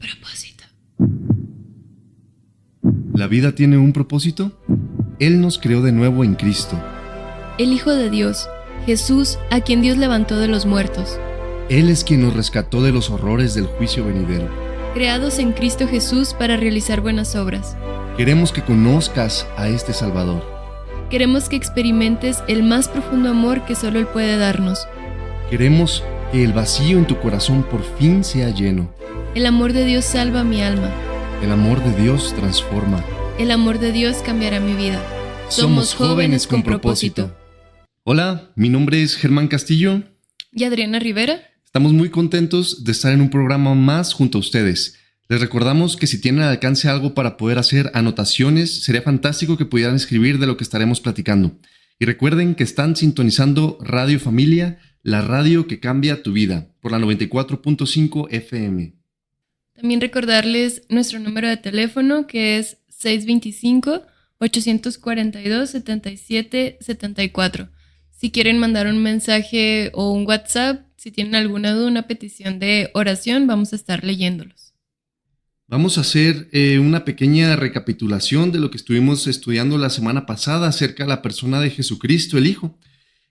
propósito. ¿La vida tiene un propósito? Él nos creó de nuevo en Cristo. El Hijo de Dios, Jesús, a quien Dios levantó de los muertos. Él es quien nos rescató de los horrores del juicio venidero. Creados en Cristo Jesús para realizar buenas obras. Queremos que conozcas a este Salvador. Queremos que experimentes el más profundo amor que solo Él puede darnos. Queremos que el vacío en tu corazón por fin sea lleno. El amor de Dios salva mi alma. El amor de Dios transforma. El amor de Dios cambiará mi vida. Somos jóvenes con propósito. Hola, mi nombre es Germán Castillo. ¿Y Adriana Rivera? Estamos muy contentos de estar en un programa más junto a ustedes. Les recordamos que si tienen al alcance algo para poder hacer anotaciones, sería fantástico que pudieran escribir de lo que estaremos platicando. Y recuerden que están sintonizando Radio Familia, la radio que cambia tu vida, por la 94.5 FM. También recordarles nuestro número de teléfono, que es 625-842-7774. Si quieren mandar un mensaje o un WhatsApp, si tienen alguna duda, una petición de oración, vamos a estar leyéndolos. Vamos a hacer una pequeña recapitulación de lo que estuvimos estudiando la semana pasada acerca de la persona de Jesucristo, el Hijo.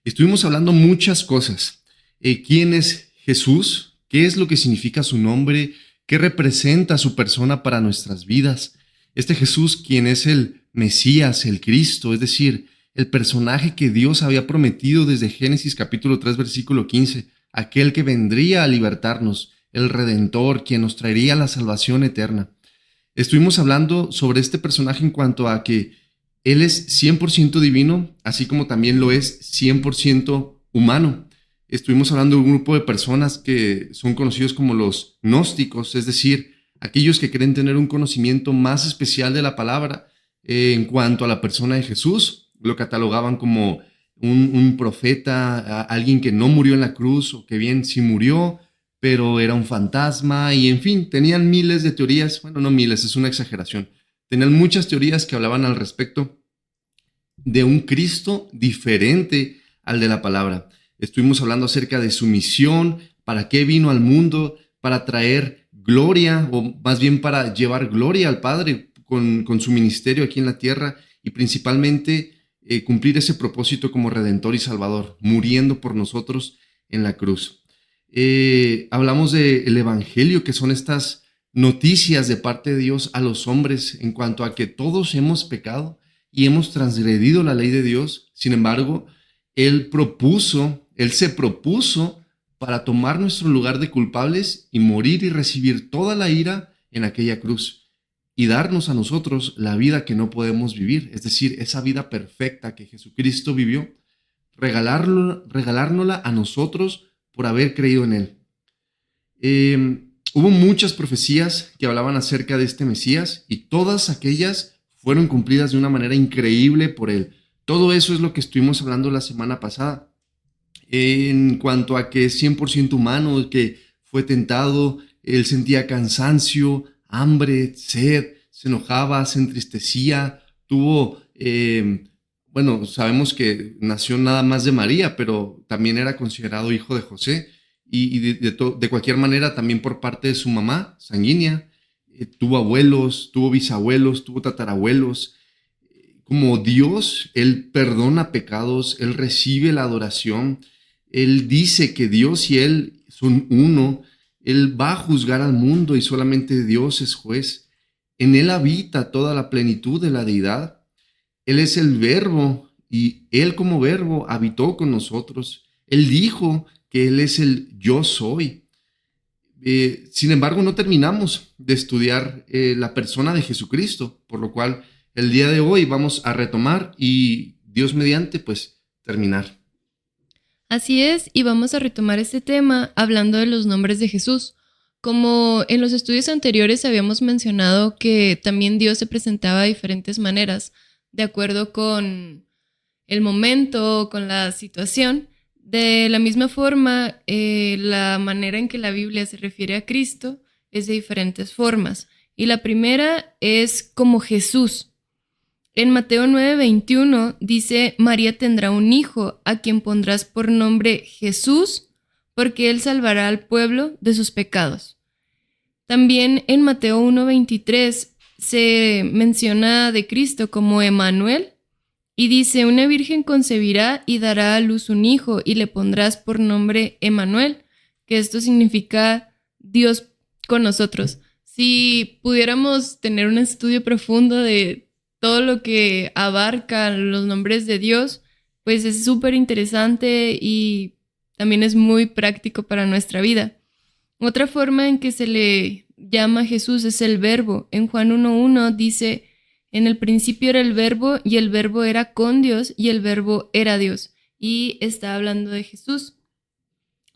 Estuvimos hablando muchas cosas. ¿Quién es Jesús? ¿Qué es lo que significa su nombre? ¿Qué representa su persona para nuestras vidas? Este Jesús, quien es el Mesías, el Cristo, es decir, el personaje que Dios había prometido desde Génesis capítulo 3, versículo 15, aquel que vendría a libertarnos, el Redentor, quien nos traería la salvación eterna. Estuvimos hablando sobre este personaje en cuanto a que Él es 100% divino, así como también lo es 100% humano. Estuvimos hablando de un grupo de personas que son conocidos como los gnósticos, es decir, aquellos que creen tener un conocimiento más especial de la palabra en cuanto a la persona de Jesús. Lo catalogaban como un profeta, alguien que no murió en la cruz, o que bien sí murió, pero era un fantasma, y en fin, tenían miles de teorías. Bueno, no miles, es una exageración. Tenían muchas teorías que hablaban al respecto de un Cristo diferente al de la palabra. Estuvimos hablando acerca de su misión, para qué vino al mundo, para traer gloria, o más bien para llevar gloria al Padre con su ministerio aquí en la tierra, y principalmente cumplir ese propósito como Redentor y Salvador, muriendo por nosotros en la cruz. Hablamos del Evangelio, que son estas noticias de parte de Dios a los hombres en cuanto a que todos hemos pecado y hemos transgredido la ley de Dios. Sin embargo, Él se propuso para tomar nuestro lugar de culpables y morir y recibir toda la ira en aquella cruz y darnos a nosotros la vida que no podemos vivir, es decir, esa vida perfecta que Jesucristo vivió, regalárnosla a nosotros por haber creído en Él. Hubo muchas profecías que hablaban acerca de este Mesías y todas aquellas fueron cumplidas de una manera increíble por Él. Todo eso es lo que estuvimos hablando la semana pasada. En cuanto a que es 100% humano, que fue tentado, Él sentía cansancio, hambre, sed, se enojaba, se entristecía, sabemos que nació nada más de María, pero también era considerado hijo de José, y de cualquier manera también por parte de su mamá sanguínea. Tuvo abuelos, tuvo bisabuelos, tuvo tatarabuelos. Como Dios, Él perdona pecados, Él recibe la adoración, Él dice que Dios y Él son uno. Él va a juzgar al mundo y solamente Dios es juez. En Él habita toda la plenitud de la deidad. Él es el Verbo y Él como Verbo habitó con nosotros. Él dijo que Él es el yo soy. Sin embargo, no terminamos de estudiar la persona de Jesucristo, por lo cual el día de hoy vamos a retomar y Dios mediante, pues terminar. Así es, y vamos a retomar este tema hablando de los nombres de Jesús. Como en los estudios anteriores habíamos mencionado que también Dios se presentaba de diferentes maneras, de acuerdo con el momento, con la situación. De la misma forma, la manera en que la Biblia se refiere a Cristo es de diferentes formas. Y la primera es como Jesús. En Mateo 9:21 dice: María tendrá un hijo, a quien pondrás por nombre Jesús, porque él salvará al pueblo de sus pecados. También en Mateo 1:23 se menciona de Cristo como Emmanuel y dice, una virgen concebirá y dará a luz un hijo y le pondrás por nombre Emmanuel, que esto significa Dios con nosotros. Si pudiéramos tener un estudio profundo de todo lo que abarca los nombres de Dios, pues es súper interesante y también es muy práctico para nuestra vida. Otra forma en que se le llama a Jesús es el verbo. En Juan 1:1 dice, en el principio era el verbo y el verbo era con Dios y el verbo era Dios. Y está hablando de Jesús.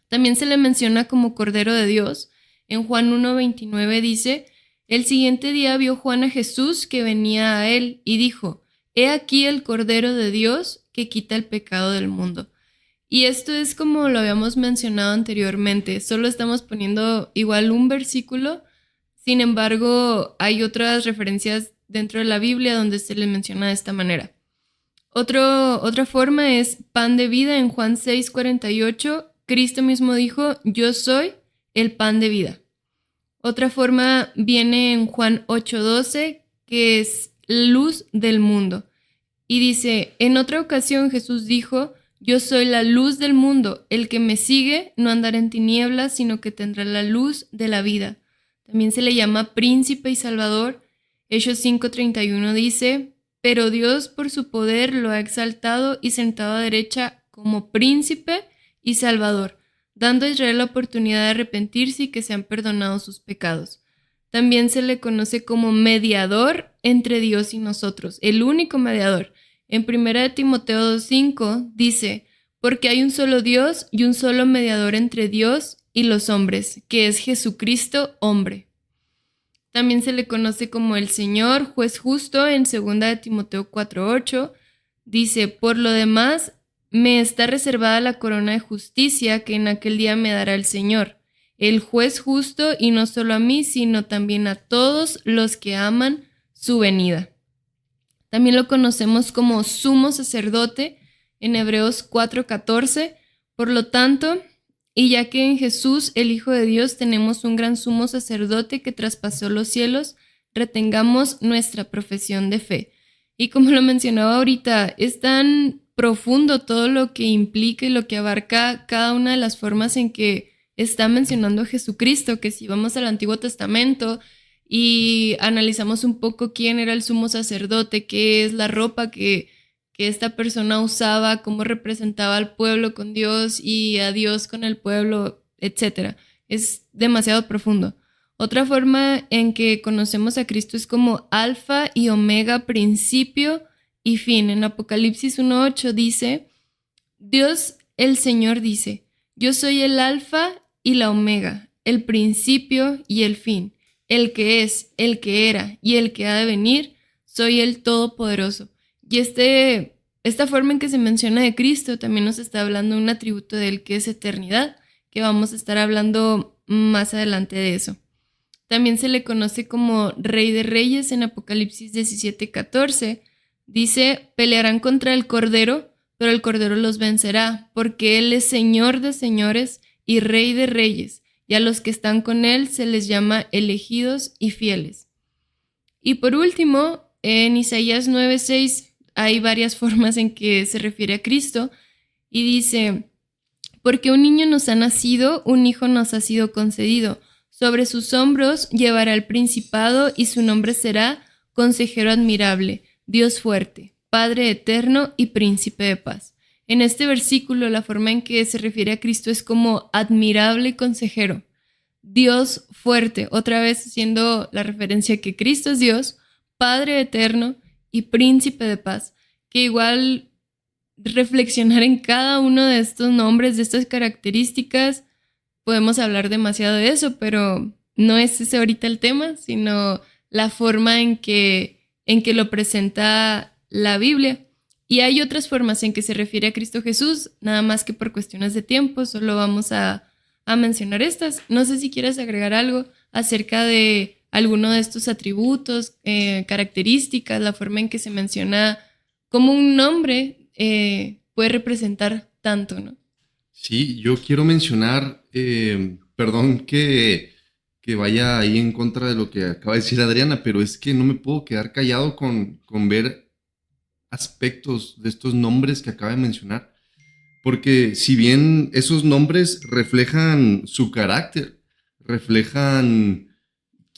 También se le menciona como Cordero de Dios. En Juan 1:29 dice, el siguiente día vio Juan a Jesús que venía a él y dijo, he aquí el Cordero de Dios que quita el pecado del mundo. Y esto es como lo habíamos mencionado anteriormente, solo estamos poniendo igual un versículo, sin embargo hay otras referencias dentro de la Biblia donde se le menciona de esta manera. Otra forma es pan de vida. En Juan 6:48, Cristo mismo dijo, yo soy el pan de vida. Otra forma viene en Juan 8:12, que es luz del mundo. Y dice, en otra ocasión Jesús dijo, yo soy la luz del mundo, el que me sigue no andará en tinieblas, sino que tendrá la luz de la vida. También se le llama príncipe y salvador. Hechos 5:31 dice, pero Dios por su poder lo ha exaltado y sentado a derecha como príncipe y salvador, dando a Israel la oportunidad de arrepentirse y que sean perdonados sus pecados. También se le conoce como mediador entre Dios y nosotros, el único mediador. En 1 Timoteo 2:5 dice, porque hay un solo Dios y un solo mediador entre Dios y los hombres, que es Jesucristo, hombre. También se le conoce como el Señor, juez justo. En 2 Timoteo 4:8 dice, por lo demás, me está reservada la corona de justicia que en aquel día me dará el Señor, el juez justo, y no solo a mí, sino también a todos los que aman su venida. También lo conocemos como sumo sacerdote en Hebreos 4:14. Por lo tanto, y ya que en Jesús, el Hijo de Dios, tenemos un gran sumo sacerdote que traspasó los cielos, retengamos nuestra profesión de fe. Y como lo mencionaba ahorita, es tan profundo todo lo que implica y lo que abarca cada una de las formas en que está mencionando a Jesucristo, que si vamos al Antiguo Testamento y analizamos un poco quién era el sumo sacerdote, qué es la ropa que esta persona usaba, cómo representaba al pueblo con Dios y a Dios con el pueblo, etc. Es demasiado profundo. Otra forma en que conocemos a Cristo es como alfa y omega, principio y fin. En Apocalipsis 1:8 dice, Dios el Señor dice, yo soy el alfa y la omega, el principio y el fin, el que es, el que era y el que ha de venir, soy el Todopoderoso. Y esta forma en que se menciona de Cristo también nos está hablando de un atributo de él que es eternidad, que vamos a estar hablando más adelante de eso. También se le conoce como Rey de Reyes en Apocalipsis 17:14. Dice, pelearán contra el Cordero, pero el Cordero los vencerá, porque Él es Señor de señores y Rey de reyes, y a los que están con Él se les llama elegidos y fieles. Y por último, en Isaías 9:6 hay varias formas en que se refiere a Cristo, y dice, porque un niño nos ha nacido, un hijo nos ha sido concedido. Sobre sus hombros llevará el principado y su nombre será Consejero Admirable, Dios Fuerte, Padre Eterno y Príncipe de Paz. En este versículo, la forma en que se refiere a Cristo es como admirable consejero, Dios fuerte, otra vez haciendo la referencia que Cristo es Dios, Padre Eterno y Príncipe de Paz, que igual reflexionar en cada uno de estos nombres, de estas características, podemos hablar demasiado de eso, pero no es ese ahorita el tema, sino la forma en que lo presenta la Biblia. Y hay otras formas en que se refiere a Cristo Jesús, nada más que por cuestiones de tiempo, solo vamos a mencionar estas. No sé si quieres agregar algo acerca de alguno de estos atributos, características, la forma en que se menciona cómo un nombre puede representar tanto, ¿no? Sí, yo quiero mencionar, perdón que que vaya ahí en contra de lo que acaba de decir Adriana, pero es que no me puedo quedar callado con ver aspectos de estos nombres que acaba de mencionar. Porque si bien esos nombres reflejan su carácter, reflejan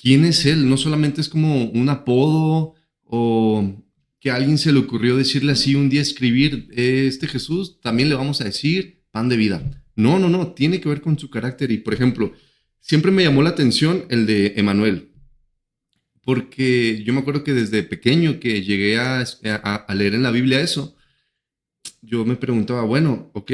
quién es él, no solamente es como un apodo o que a alguien se le ocurrió decirle así un día escribir, este Jesús, también le vamos a decir pan de vida. No, no, no, tiene que ver con su carácter. Y por ejemplo, siempre me llamó la atención el de Emanuel, porque yo me acuerdo que desde pequeño que llegué a leer en la Biblia eso, yo me preguntaba, bueno, ok,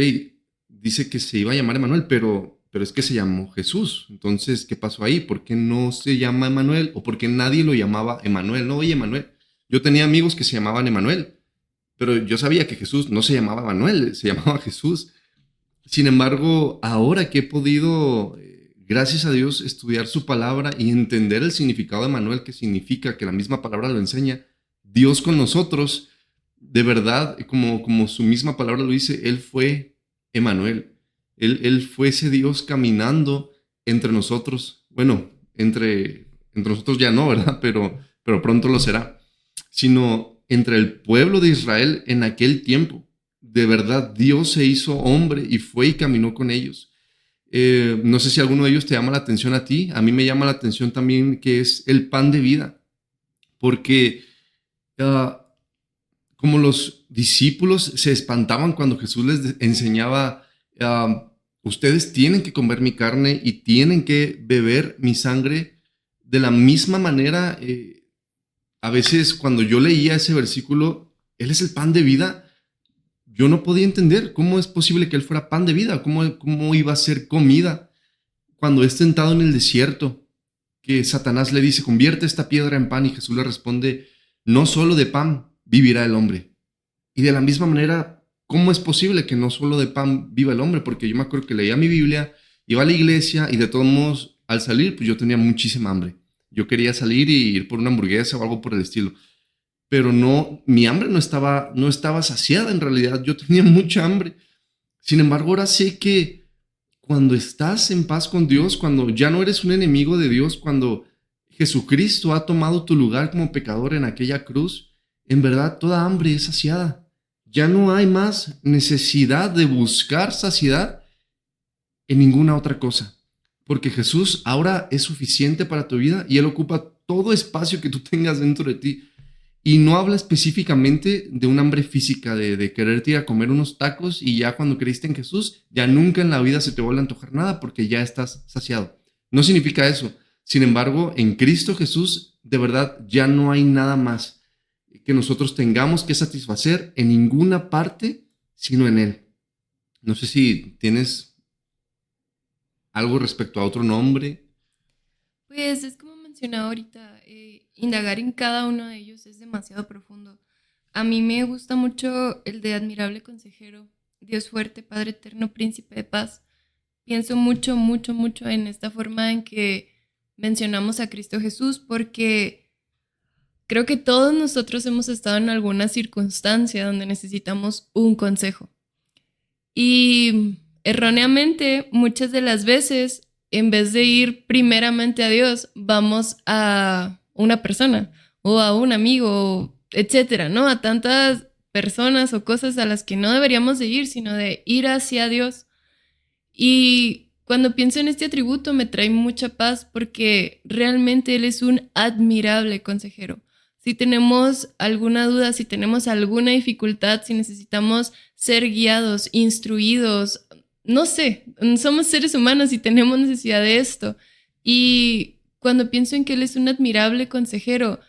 dice que se iba a llamar Emanuel, pero es que se llamó Jesús. Entonces, ¿qué pasó ahí? ¿Por qué no se llama Emanuel? ¿O por qué nadie lo llamaba Emanuel? No, oye, Emanuel. Yo tenía amigos que se llamaban Emanuel, pero yo sabía que Jesús no se llamaba Emanuel, se llamaba Jesús. Sin embargo, ahora que he podido, gracias a Dios, estudiar su palabra y entender el significado de Emanuel, que significa que la misma palabra lo enseña, Dios con nosotros, de verdad, como su misma palabra lo dice, Él fue Emanuel. Él fue ese Dios caminando entre nosotros. Bueno, entre nosotros ya no, ¿verdad? Pero pronto lo será. Sino entre el pueblo de Israel en aquel tiempo. De verdad, Dios se hizo hombre y fue y caminó con ellos. No sé si alguno de ellos te llama la atención a ti. A mí me llama la atención también que es el pan de vida. Porque uh, como los discípulos se espantaban cuando Jesús les enseñaba, ustedes tienen que comer mi carne y tienen que beber mi sangre. De la misma manera, a veces cuando yo leía ese versículo, Él es el pan de vida, yo no podía entender cómo es posible que Él fuera pan de vida, cómo iba a ser comida cuando es tentado en el desierto, que Satanás le dice, convierte esta piedra en pan, y Jesús le responde, no solo de pan vivirá el hombre. Y de la misma manera, ¿cómo es posible que no solo de pan viva el hombre? Porque yo me acuerdo que leía mi Biblia, iba a la iglesia y de todos modos, al salir, pues yo tenía muchísima hambre. Yo quería salir y ir por una hamburguesa o algo por el estilo. Pero no, mi hambre no estaba saciada en realidad. Yo tenía mucha hambre. Sin embargo, ahora sé que cuando estás en paz con Dios, cuando ya no eres un enemigo de Dios, cuando Jesucristo ha tomado tu lugar como pecador en aquella cruz, en verdad toda hambre es saciada. Ya no hay más necesidad de buscar saciedad en ninguna otra cosa, porque Jesús ahora es suficiente para tu vida y Él ocupa todo espacio que tú tengas dentro de ti. Y no habla específicamente de un hambre física, de quererte ir a comer unos tacos y ya cuando creíste en Jesús, ya nunca en la vida se te vuelve a antojar nada porque ya estás saciado. No significa eso. Sin embargo, en Cristo Jesús, de verdad, ya no hay nada más que nosotros tengamos que satisfacer en ninguna parte, sino en Él. No sé si tienes algo respecto a otro nombre. Pues es como mencionaba ahorita, indagar en cada uno de ellos es demasiado profundo. A mí me gusta mucho el de admirable consejero, Dios fuerte, Padre eterno, príncipe de paz. Pienso mucho, mucho, mucho en esta forma en que mencionamos a Cristo Jesús porque creo que todos nosotros hemos estado en alguna circunstancia donde necesitamos un consejo. Y erróneamente, muchas de las veces, en vez de ir primeramente a Dios, vamos a una persona o a un amigo, etcétera, ¿no? A tantas personas o cosas a las que no deberíamos de ir, sino de ir hacia Dios. Y cuando pienso en este atributo me trae mucha paz porque realmente Él es un admirable consejero. Si tenemos alguna duda, si tenemos alguna dificultad, si necesitamos ser guiados, instruidos, no sé, somos seres humanos y tenemos necesidad de esto. Y cuando pienso en que Él es un admirable consejero,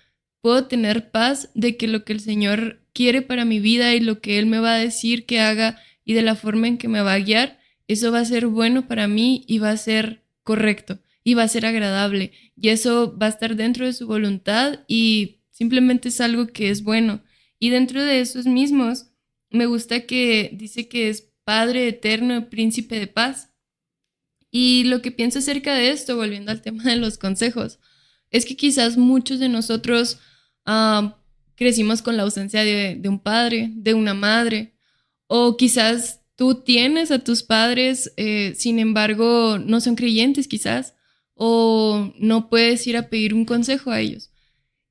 puedo tener paz de que lo que el Señor quiere para mi vida y lo que Él me va a decir que haga y de la forma en que me va a guiar, eso va a ser bueno para mí y va a ser correcto y va a ser agradable. Y eso va a estar dentro de su voluntad y simplemente es algo que es bueno. Y dentro de esos mismos, me gusta que dice que es Padre eterno, príncipe de paz. Y lo que pienso acerca de esto, volviendo al tema de los consejos, es que quizás muchos de nosotros crecimos con la ausencia de un padre, de una madre, o quizás tú tienes a tus padres, sin embargo, no son creyentes quizás, o no puedes ir a pedir un consejo a ellos.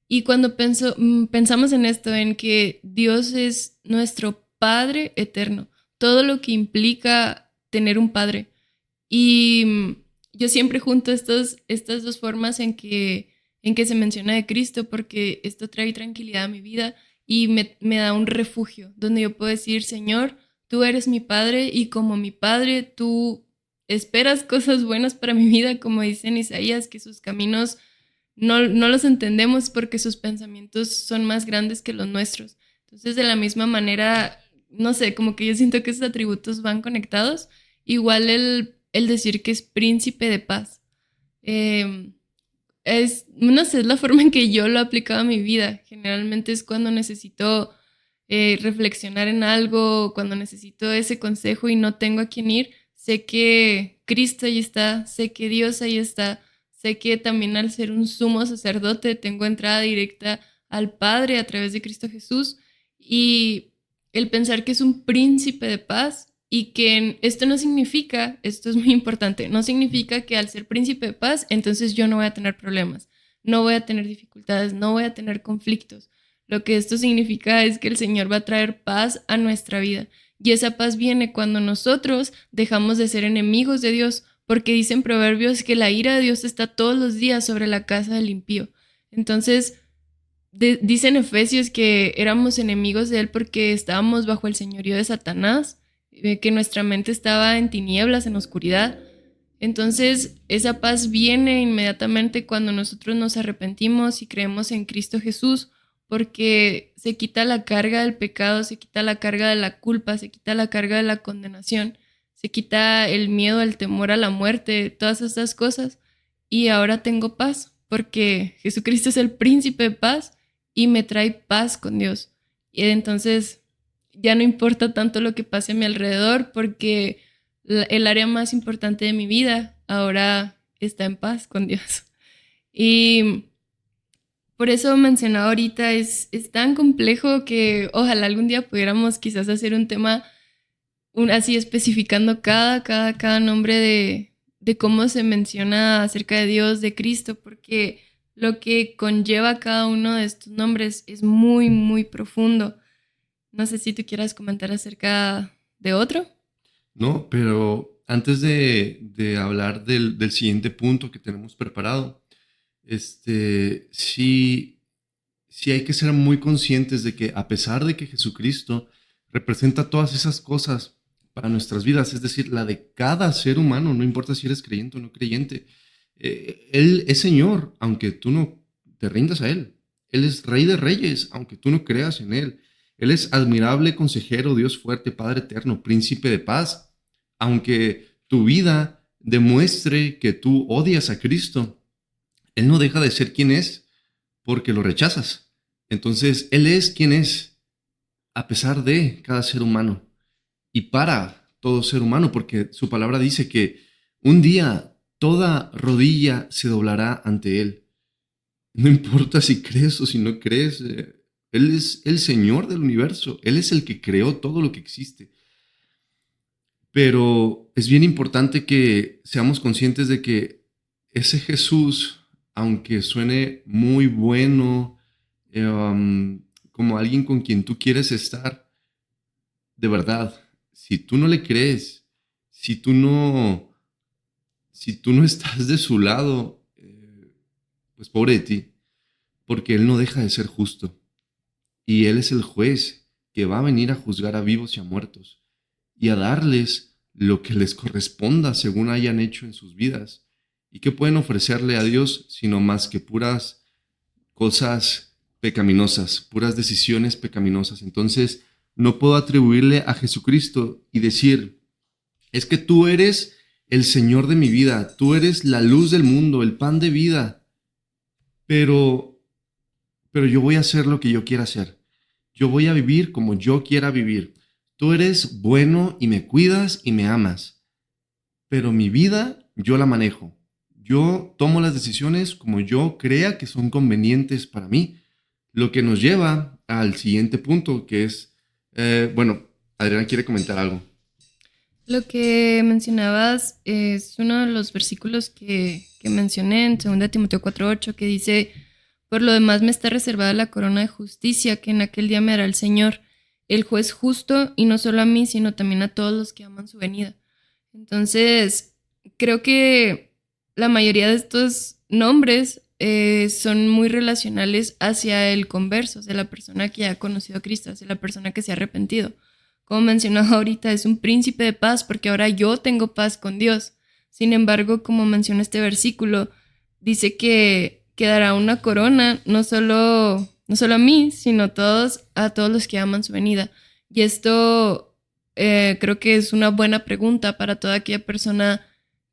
Y cuando pensamos en esto, en que Dios es nuestro Padre eterno, todo lo que implica tener un Padre. Y yo siempre junto estas dos formas en que se menciona de Cristo, porque esto trae tranquilidad a mi vida y me da un refugio donde yo puedo decir, Señor, tú eres mi Padre y como mi Padre, tú esperas cosas buenas para mi vida, como dice en Isaías, que sus caminos no los entendemos porque sus pensamientos son más grandes que los nuestros. Entonces, de la misma manera, no sé, como que yo siento que esos atributos van conectados. Igual el decir que es príncipe de paz. No sé, es la forma en que yo lo he aplicado a mi vida. Generalmente es cuando necesito reflexionar en algo, cuando necesito ese consejo y no tengo a quién ir. Sé que Cristo ahí está, sé que Dios ahí está, sé que también al ser un sumo sacerdote tengo entrada directa al Padre a través de Cristo Jesús. Y el pensar que es un príncipe de paz y que esto no significa, esto es muy importante, no significa que al ser príncipe de paz, entonces yo no voy a tener problemas, no voy a tener dificultades, no voy a tener conflictos. Lo que esto significa es que el Señor va a traer paz a nuestra vida. Y esa paz viene cuando nosotros dejamos de ser enemigos de Dios, porque dicen Proverbios que la ira de Dios está todos los días sobre la casa del impío. Entonces, dicen Efesios que éramos enemigos de Él porque estábamos bajo el señorío de Satanás, que nuestra mente estaba en tinieblas, en oscuridad. Entonces, esa paz viene inmediatamente cuando nosotros nos arrepentimos y creemos en Cristo Jesús, porque se quita la carga del pecado, se quita la carga de la culpa, se quita la carga de la condenación, se quita el miedo, el temor a la muerte, todas esas cosas. Y ahora tengo paz, porque Jesucristo es el príncipe de paz y me trae paz con Dios. Y entonces ya no importa tanto lo que pase a mi alrededor, porque el área más importante de mi vida ahora está en paz con Dios. Y por eso mencionaba ahorita, es tan complejo que ojalá algún día pudiéramos quizás hacer un tema así especificando cada nombre de cómo se menciona acerca de Dios, de Cristo, porque lo que conlleva cada uno de estos nombres es muy, muy profundo. No sé si tú quieras comentar acerca de otro. No, pero antes de hablar del siguiente punto que tenemos preparado, sí, sí hay que ser muy conscientes de que a pesar de que Jesucristo representa todas esas cosas para nuestras vidas, es decir, la de cada ser humano, no importa si eres creyente o no creyente, Él es Señor, aunque tú no te rindas a Él. Él es Rey de Reyes, aunque tú no creas en Él. Él es admirable consejero, Dios fuerte, Padre eterno, príncipe de paz. Aunque tu vida demuestre que tú odias a Cristo, Él no deja de ser quien es porque lo rechazas. Entonces, Él es quien es a pesar de cada ser humano y para todo ser humano, porque su palabra dice que un día toda rodilla se doblará ante Él. No importa si crees o si no crees, Él es el Señor del universo, Él es el que creó todo lo que existe. Pero es bien importante que seamos conscientes de que ese Jesús, aunque suene muy bueno, como alguien con quien tú quieres estar, de verdad, si tú no le crees, si tú no, si tú no estás de su lado, pues pobre de ti, porque Él no deja de ser justo. Y Él es el juez que va a venir a juzgar a vivos y a muertos y a darles lo que les corresponda según hayan hecho en sus vidas. ¿Y qué pueden ofrecerle a Dios sino más que puras cosas pecaminosas, puras decisiones pecaminosas? Entonces, no puedo atribuirle a Jesucristo y decir, es que tú eres el Señor de mi vida, tú eres la luz del mundo, el pan de vida, pero yo voy a hacer lo que yo quiera hacer. Yo voy a vivir como yo quiera vivir. Tú eres bueno y me cuidas y me amas, pero mi vida yo la manejo. Yo tomo las decisiones como yo crea que son convenientes para mí, lo que nos lleva al siguiente punto, que es, bueno, Adriana quiere comentar algo. Lo que mencionabas es uno de los versículos que mencioné en 2 Timoteo 4:8, que dice: por lo demás me está reservada la corona de justicia que en aquel día me dará el Señor, el juez justo, y no solo a mí, sino también a todos los que aman su venida. Entonces, creo que la mayoría de estos nombres son muy relacionales hacia el converso, hacia la persona que ha conocido a Cristo, hacia la persona que se ha arrepentido. Como mencionaba ahorita, es un príncipe de paz porque ahora yo tengo paz con Dios. Sin embargo, como menciona este versículo, dice que dará una corona no solo a mí, sino a todos los que aman su venida. Y esto creo que es una buena pregunta para toda aquella persona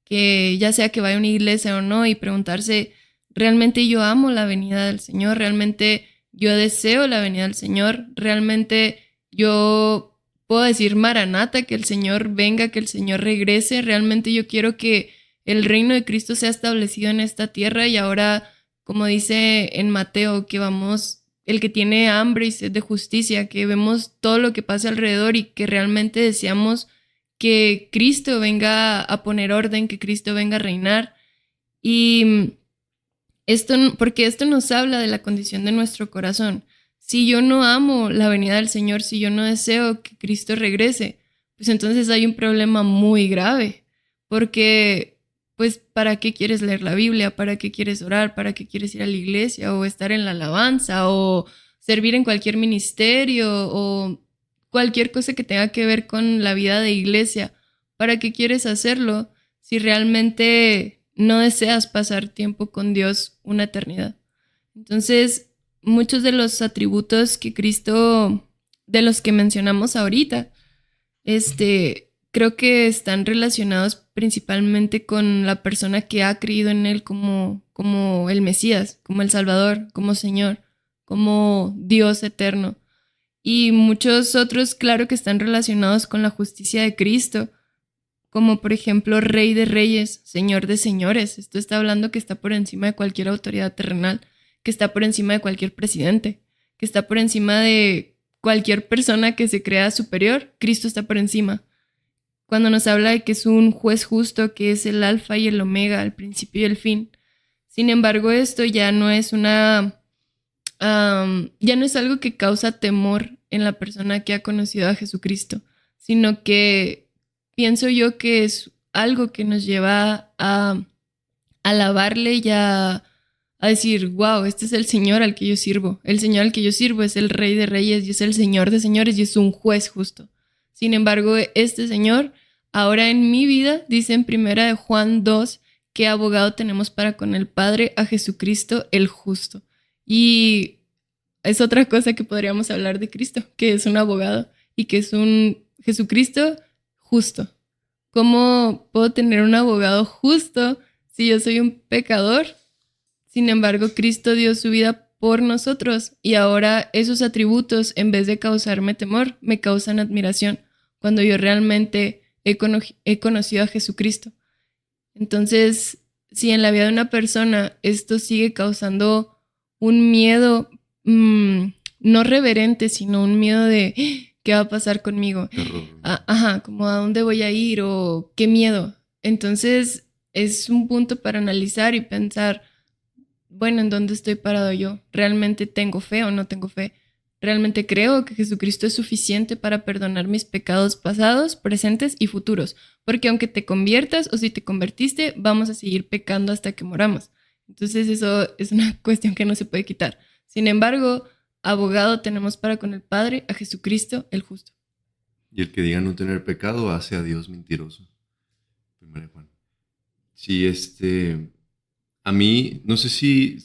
que ya sea que vaya a una iglesia o no, y preguntarse: ¿realmente yo amo la venida del Señor? ¿Realmente yo deseo la venida del Señor? ¿Realmente yo puedo decir Maranata, que el Señor venga, que el Señor regrese? ¿Realmente yo quiero que el reino de Cristo sea establecido en esta tierra? Y ahora, como dice en Mateo, que vamos, el que tiene hambre y sed de justicia, que vemos todo lo que pasa alrededor y que realmente deseamos que Cristo venga a poner orden, que Cristo venga a reinar. Y porque esto nos habla de la condición de nuestro corazón. Si yo no amo la venida del Señor, si yo no deseo que Cristo regrese, pues entonces hay un problema muy grave. Porque, pues, ¿para qué quieres leer la Biblia? ¿Para qué quieres orar? ¿Para qué quieres ir a la iglesia? ¿O estar en la alabanza? ¿O servir en cualquier ministerio? ¿O cualquier cosa que tenga que ver con la vida de iglesia? ¿Para qué quieres hacerlo si realmente no deseas pasar tiempo con Dios una eternidad? Entonces, muchos de los atributos que Cristo, de los que mencionamos ahorita, creo que están relacionados principalmente con la persona que ha creído en Él como el Mesías, como el Salvador, como Señor, como Dios eterno. Y muchos otros, claro, que están relacionados con la justicia de Cristo, como por ejemplo Rey de Reyes, Señor de Señores. Esto está hablando que está por encima de cualquier autoridad terrenal, que está por encima de cualquier presidente, que está por encima de cualquier persona que se crea superior. Cristo está por encima. Cuando nos habla de que es un juez justo, que es el alfa y el omega, el principio y el fin. Sin embargo, esto ya no es ya no es algo que causa temor en la persona que ha conocido a Jesucristo, sino que pienso yo que es algo que nos lleva a alabarle y a decir: wow, este es el Señor al que yo sirvo. El Señor al que yo sirvo es el Rey de Reyes y es el Señor de Señores y es un juez justo. Sin embargo, este Señor, ahora en mi vida, dice en 1 Juan 2, ¿qué abogado tenemos para con el Padre? A Jesucristo el justo. Y es otra cosa que podríamos hablar de Cristo, que es un abogado y que es un Jesucristo justo. ¿Cómo puedo tener un abogado justo si yo soy un pecador? Sin embargo, Cristo dio su vida por nosotros y ahora esos atributos, en vez de causarme temor, me causan admiración cuando yo realmente he conocido a Jesucristo. Entonces, si en la vida de una persona esto sigue causando un miedo no reverente, sino un miedo de ¿qué va a pasar conmigo? Como ¿a dónde voy a ir? O ¿qué miedo? Entonces es un punto para analizar y pensar: bueno, ¿en dónde estoy parado yo? ¿Realmente tengo fe o no tengo fe? ¿Realmente creo que Jesucristo es suficiente para perdonar mis pecados pasados, presentes y futuros? Porque aunque te conviertas o si te convertiste, vamos a seguir pecando hasta que moramos. Entonces eso es una cuestión que no se puede quitar. Sin embargo, abogado tenemos para con el Padre, a Jesucristo el justo. Y el que diga no tener pecado hace a Dios mentiroso. 1 Juan. Sí, a mí, no sé si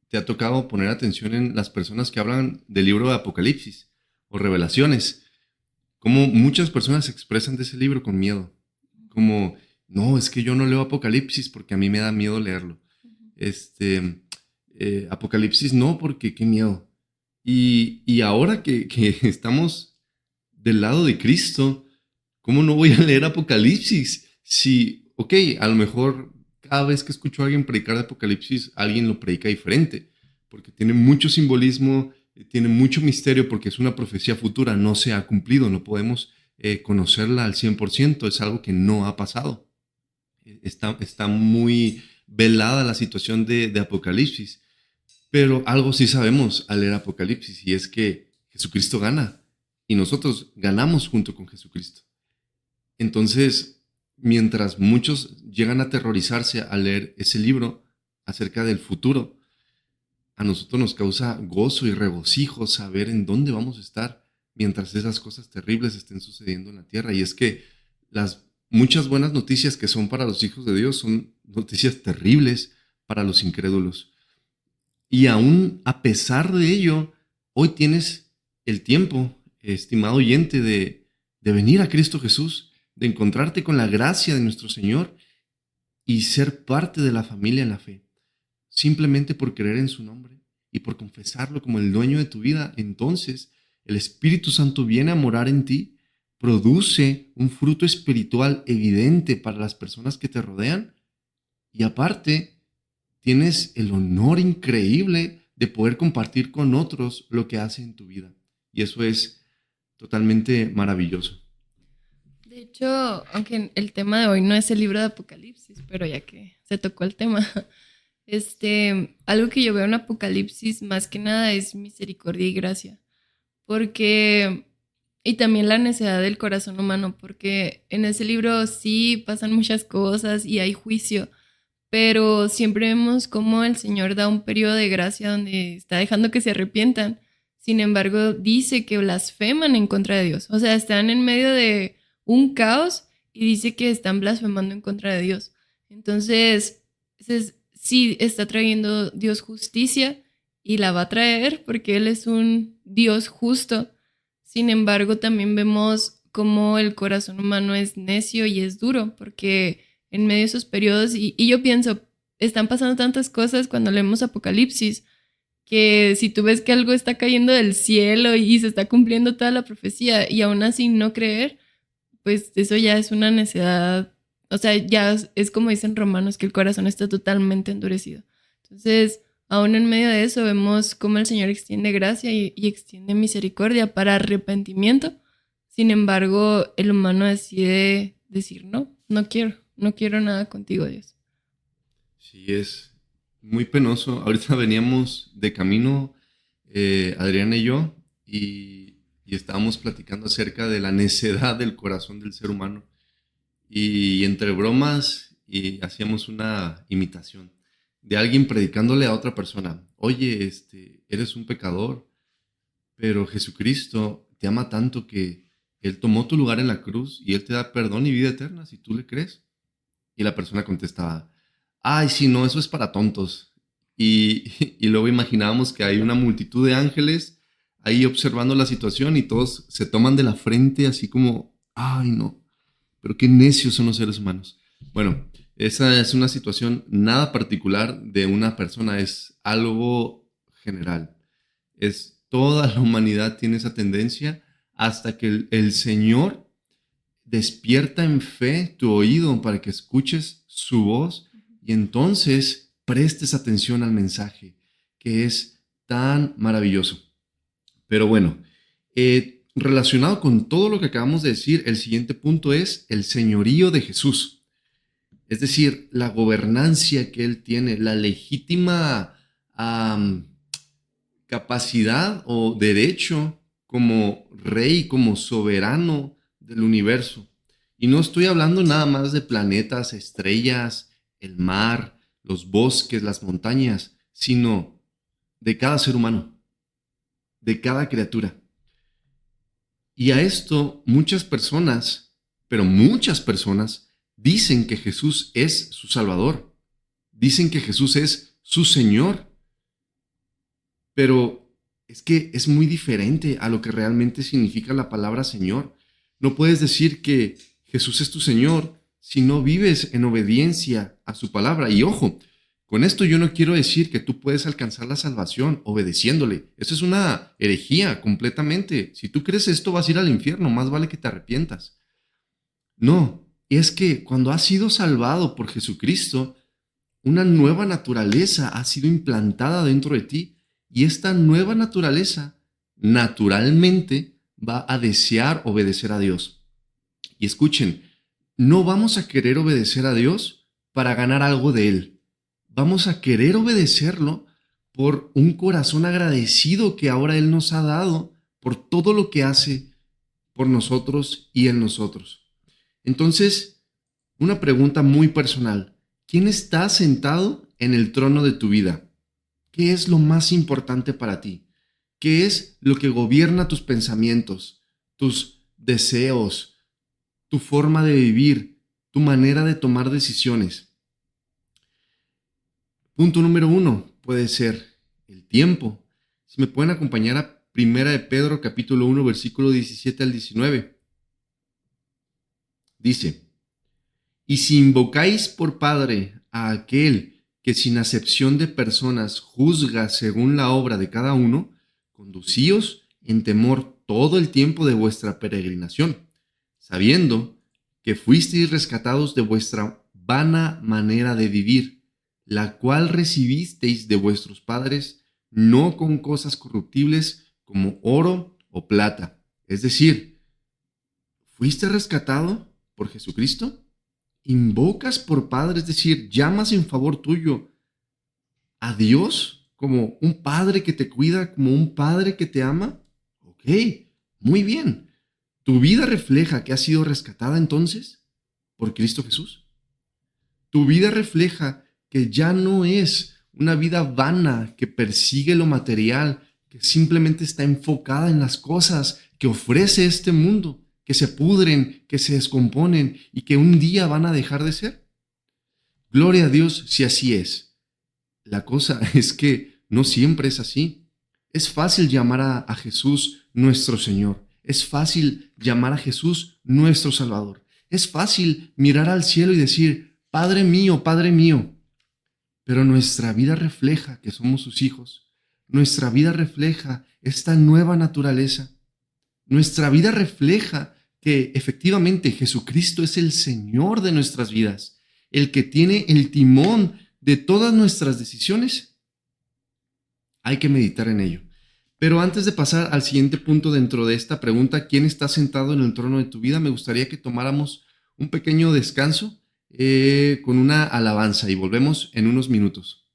te ha tocado poner atención en las personas que hablan del libro de Apocalipsis o Revelaciones. Como muchas personas se expresan de ese libro con miedo. Como, no, es que yo no leo Apocalipsis porque a mí me da miedo leerlo. Apocalipsis no, porque qué miedo. Y ahora que estamos del lado de Cristo, ¿cómo no voy a leer Apocalipsis? Si, ok, a lo mejor cada vez que escucho a alguien predicar de Apocalipsis, alguien lo predica diferente, porque tiene mucho simbolismo, tiene mucho misterio, porque es una profecía futura, no se ha cumplido, no podemos conocerla al 100%, es algo que no ha pasado. Está muy velada la situación de Apocalipsis, pero algo sí sabemos al leer Apocalipsis y es que Jesucristo gana y nosotros ganamos junto con Jesucristo. Entonces, mientras muchos llegan a aterrorizarse al leer ese libro acerca del futuro, a nosotros nos causa gozo y regocijo saber en dónde vamos a estar mientras esas cosas terribles estén sucediendo en la tierra. Y es que las muchas buenas noticias que son para los hijos de Dios son noticias terribles para los incrédulos. Y aún a pesar de ello, hoy tienes el tiempo, estimado oyente, de venir a Cristo Jesús, de encontrarte con la gracia de nuestro Señor y ser parte de la familia en la fe. Simplemente por creer en su nombre y por confesarlo como el dueño de tu vida, entonces el Espíritu Santo viene a morar en ti, produce un fruto espiritual evidente para las personas que te rodean y aparte tienes el honor increíble de poder compartir con otros lo que hace en tu vida. Y eso es totalmente maravilloso. De hecho, aunque el tema de hoy no es el libro de Apocalipsis, pero ya que se tocó el tema, algo que yo veo en Apocalipsis más que nada es misericordia y gracia. Porque, y también la necedad del corazón humano, porque en ese libro sí pasan muchas cosas y hay juicio, pero siempre vemos cómo el Señor da un periodo de gracia donde está dejando que se arrepientan. Sin embargo, dice que blasfeman en contra de Dios. O sea, están en medio de un caos y dice que están blasfemando en contra de Dios. Entonces, sí está trayendo Dios justicia y la va a traer porque Él es un Dios justo. Sin embargo, también vemos cómo el corazón humano es necio y es duro, porque en medio de esos periodos, y yo pienso, están pasando tantas cosas cuando leemos Apocalipsis, que si tú ves que algo está cayendo del cielo y se está cumpliendo toda la profecía y aún así no creer, pues eso ya es una necedad. O sea, ya es como dicen Romanos, que el corazón está totalmente endurecido. Entonces, aún en medio de eso vemos cómo el Señor extiende gracia y extiende misericordia para arrepentimiento. Sin embargo, el humano decide decir, no quiero nada contigo, Dios. Sí, es muy penoso. Ahorita veníamos de camino, Adriana y yo, y estábamos platicando acerca de la necedad del corazón del ser humano. Y entre bromas y hacíamos una imitación de alguien predicándole a otra persona. Oye, eres un pecador, pero Jesucristo te ama tanto que Él tomó tu lugar en la cruz y Él te da perdón y vida eterna si tú le crees. Y la persona contestaba, ay, sí, no, eso es para tontos. Y, y luego imaginábamos que hay una multitud de ángeles ahí observando la situación y todos se toman de la frente así como, ay, no, pero qué necios son los seres humanos. Bueno, esa es una situación nada particular de una persona, es algo general. Toda la humanidad tiene esa tendencia hasta que el Señor despierta en fe tu oído para que escuches su voz y entonces prestes atención al mensaje, que es tan maravilloso. Pero bueno, relacionado con todo lo que acabamos de decir, el siguiente punto es el señorío de Jesús. Es decir, la gobernancia que Él tiene, la legítima capacidad o derecho como rey, como soberano del universo. Y no estoy hablando nada más de planetas, estrellas, el mar, los bosques, las montañas, sino de cada ser humano, de cada criatura. Y a esto muchas personas, pero muchas personas, dicen que Jesús es su Salvador. Dicen que Jesús es su Señor. Pero es que es muy diferente a lo que realmente significa la palabra Señor. No puedes decir que Jesús es tu Señor si no vives en obediencia a su palabra. Y ojo, con esto yo no quiero decir que tú puedes alcanzar la salvación obedeciéndole. Eso es una herejía completamente. Si tú crees esto vas a ir al infierno, más vale que te arrepientas. No, es que cuando has sido salvado por Jesucristo, una nueva naturaleza ha sido implantada dentro de ti y esta nueva naturaleza naturalmente va a desear obedecer a Dios. Y escuchen, no vamos a querer obedecer a Dios para ganar algo de Él. vamos a querer obedecerlo por un corazón agradecido que ahora Él nos ha dado por todo lo que hace por nosotros y en nosotros. Entonces, una pregunta muy personal. ¿Quién está sentado en el trono de tu vida? ¿Qué es lo más importante para ti? ¿Qué es lo que gobierna tus pensamientos, tus deseos, tu forma de vivir, tu manera de tomar decisiones? Punto número 1 puede ser el tiempo. Si me pueden acompañar a Primera de Pedro, capítulo 1, versículo 17 al 19. Dice: y si invocáis por Padre a aquel que sin acepción de personas juzga según la obra de cada uno, conducíos en temor todo el tiempo de vuestra peregrinación, sabiendo que fuisteis rescatados de vuestra vana manera de vivir, la cual recibisteis de vuestros padres, no con cosas corruptibles como oro o plata. Es decir, ¿fuiste rescatado por Jesucristo? ¿Invocas por Padre, es decir, llamas en favor tuyo a Dios como un Padre que te cuida, como un Padre que te ama? Ok, muy bien. ¿Tu vida refleja que has sido rescatada entonces por Cristo Jesús? ¿Tu vida refleja que ya no es una vida vana que persigue lo material, que simplemente está enfocada en las cosas que ofrece este mundo, que se pudren, que se descomponen y que un día van a dejar de ser? Gloria a Dios si así es. La cosa es que no siempre es así. Es fácil llamar a Jesús nuestro Señor. Es fácil llamar a Jesús nuestro Salvador. Es fácil mirar al cielo y decir, Padre mío, Padre mío. Pero nuestra vida refleja que somos sus hijos. Nuestra vida refleja esta nueva naturaleza. Nuestra vida refleja que efectivamente Jesucristo es el Señor de nuestras vidas, el que tiene el timón de todas nuestras decisiones. Hay que meditar en ello. Pero antes de pasar al siguiente punto dentro de esta pregunta, ¿quién está sentado en el trono de tu vida? Me gustaría que tomáramos un pequeño descanso con una alabanza y volvemos en unos minutos.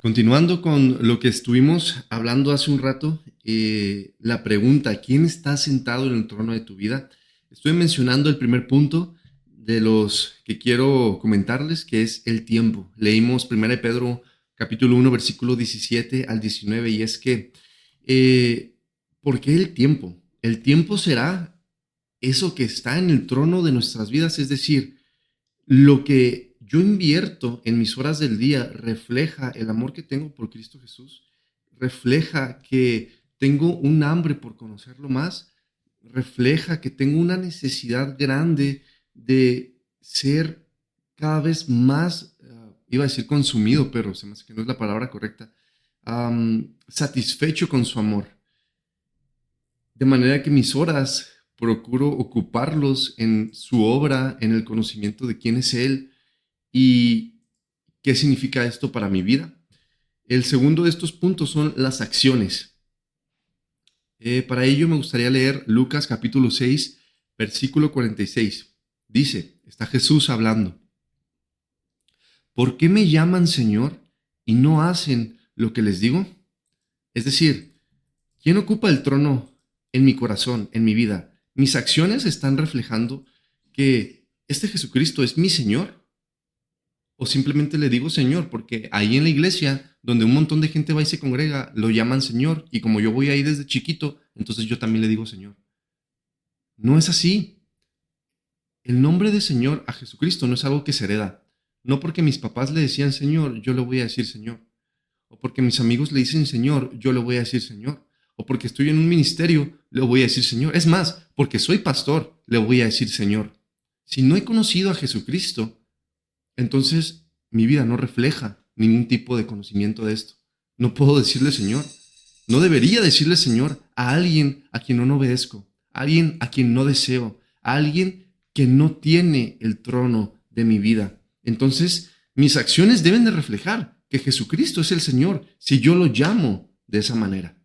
Continuando con lo que estuvimos hablando hace un rato, la pregunta, ¿quién está sentado en el trono de tu vida? Estoy mencionando el primer punto de los que quiero comentarles, que es el tiempo. Leímos 1 Pedro capítulo 1, versículo 17 al 19, y es que, ¿por qué el tiempo? El tiempo será eso que está en el trono de nuestras vidas, es decir, lo que yo invierto en mis horas del día refleja el amor que tengo por Cristo Jesús, refleja que tengo un hambre por conocerlo más, refleja que tengo una necesidad grande de ser cada vez más, iba a decir consumido, pero se me hace que no es la palabra correcta, satisfecho con su amor. De manera que mis horas procuro ocuparlos en su obra, en el conocimiento de quién es Él y qué significa esto para mi vida. El segundo de estos puntos son las acciones. Para ello me gustaría leer Lucas capítulo 6, versículo 46. Dice, está Jesús hablando. ¿Por qué me llaman Señor y no hacen lo que les digo? Es decir, ¿quién ocupa el trono en mi corazón, en mi vida? ¿Mis acciones están reflejando que este Jesucristo es mi Señor? ¿O simplemente le digo Señor? Porque ahí en la iglesia, donde un montón de gente va y se congrega, lo llaman Señor. Y como yo voy ahí desde chiquito, entonces yo también le digo Señor. No es así. El nombre de Señor a Jesucristo no es algo que se hereda. No porque mis papás le decían Señor, yo le voy a decir Señor. O porque mis amigos le dicen Señor, yo le voy a decir Señor. O porque estoy en un ministerio, le voy a decir Señor. Es más, porque soy pastor, le voy a decir Señor. Si no he conocido a Jesucristo, entonces mi vida no refleja ningún tipo de conocimiento de esto. No puedo decirle Señor. No debería decirle Señor a alguien a quien no obedezco, a alguien a quien no deseo, a alguien que no tiene el trono de mi vida. Entonces, mis acciones deben de reflejar que Jesucristo es el Señor si yo lo llamo de esa manera.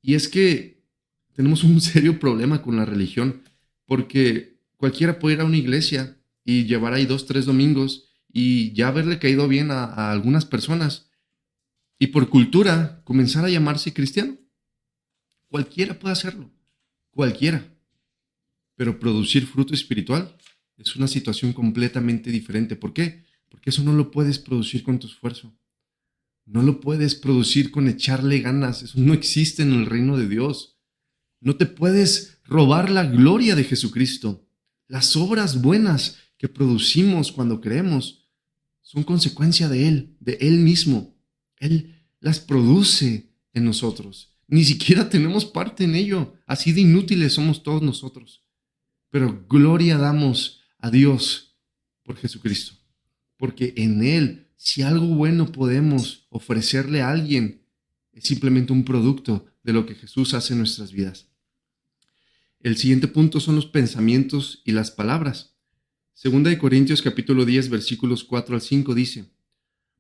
Y es que tenemos un serio problema con la religión, porque cualquiera puede ir a una iglesia y llevar ahí 2, 3 domingos y ya haberle caído bien a algunas personas y por cultura comenzar a llamarse cristiano. Cualquiera puede hacerlo, cualquiera. Pero producir fruto espiritual es una situación completamente diferente. ¿Por qué? Porque eso no lo puedes producir con tu esfuerzo. No lo puedes producir con echarle ganas. Eso no existe en el reino de Dios. No te puedes robar la gloria de Jesucristo. Las obras buenas que producimos cuando creemos son consecuencia de Él mismo. Él las produce en nosotros. Ni siquiera tenemos parte en ello. Así de inútiles somos todos nosotros. Pero gloria damos a Dios por Jesucristo. Porque en Él, si algo bueno podemos ofrecerle a alguien, es simplemente un producto de lo que Jesús hace en nuestras vidas. El siguiente punto son los pensamientos y las palabras. Segunda de Corintios capítulo 10, versículos 4 al 5 dice: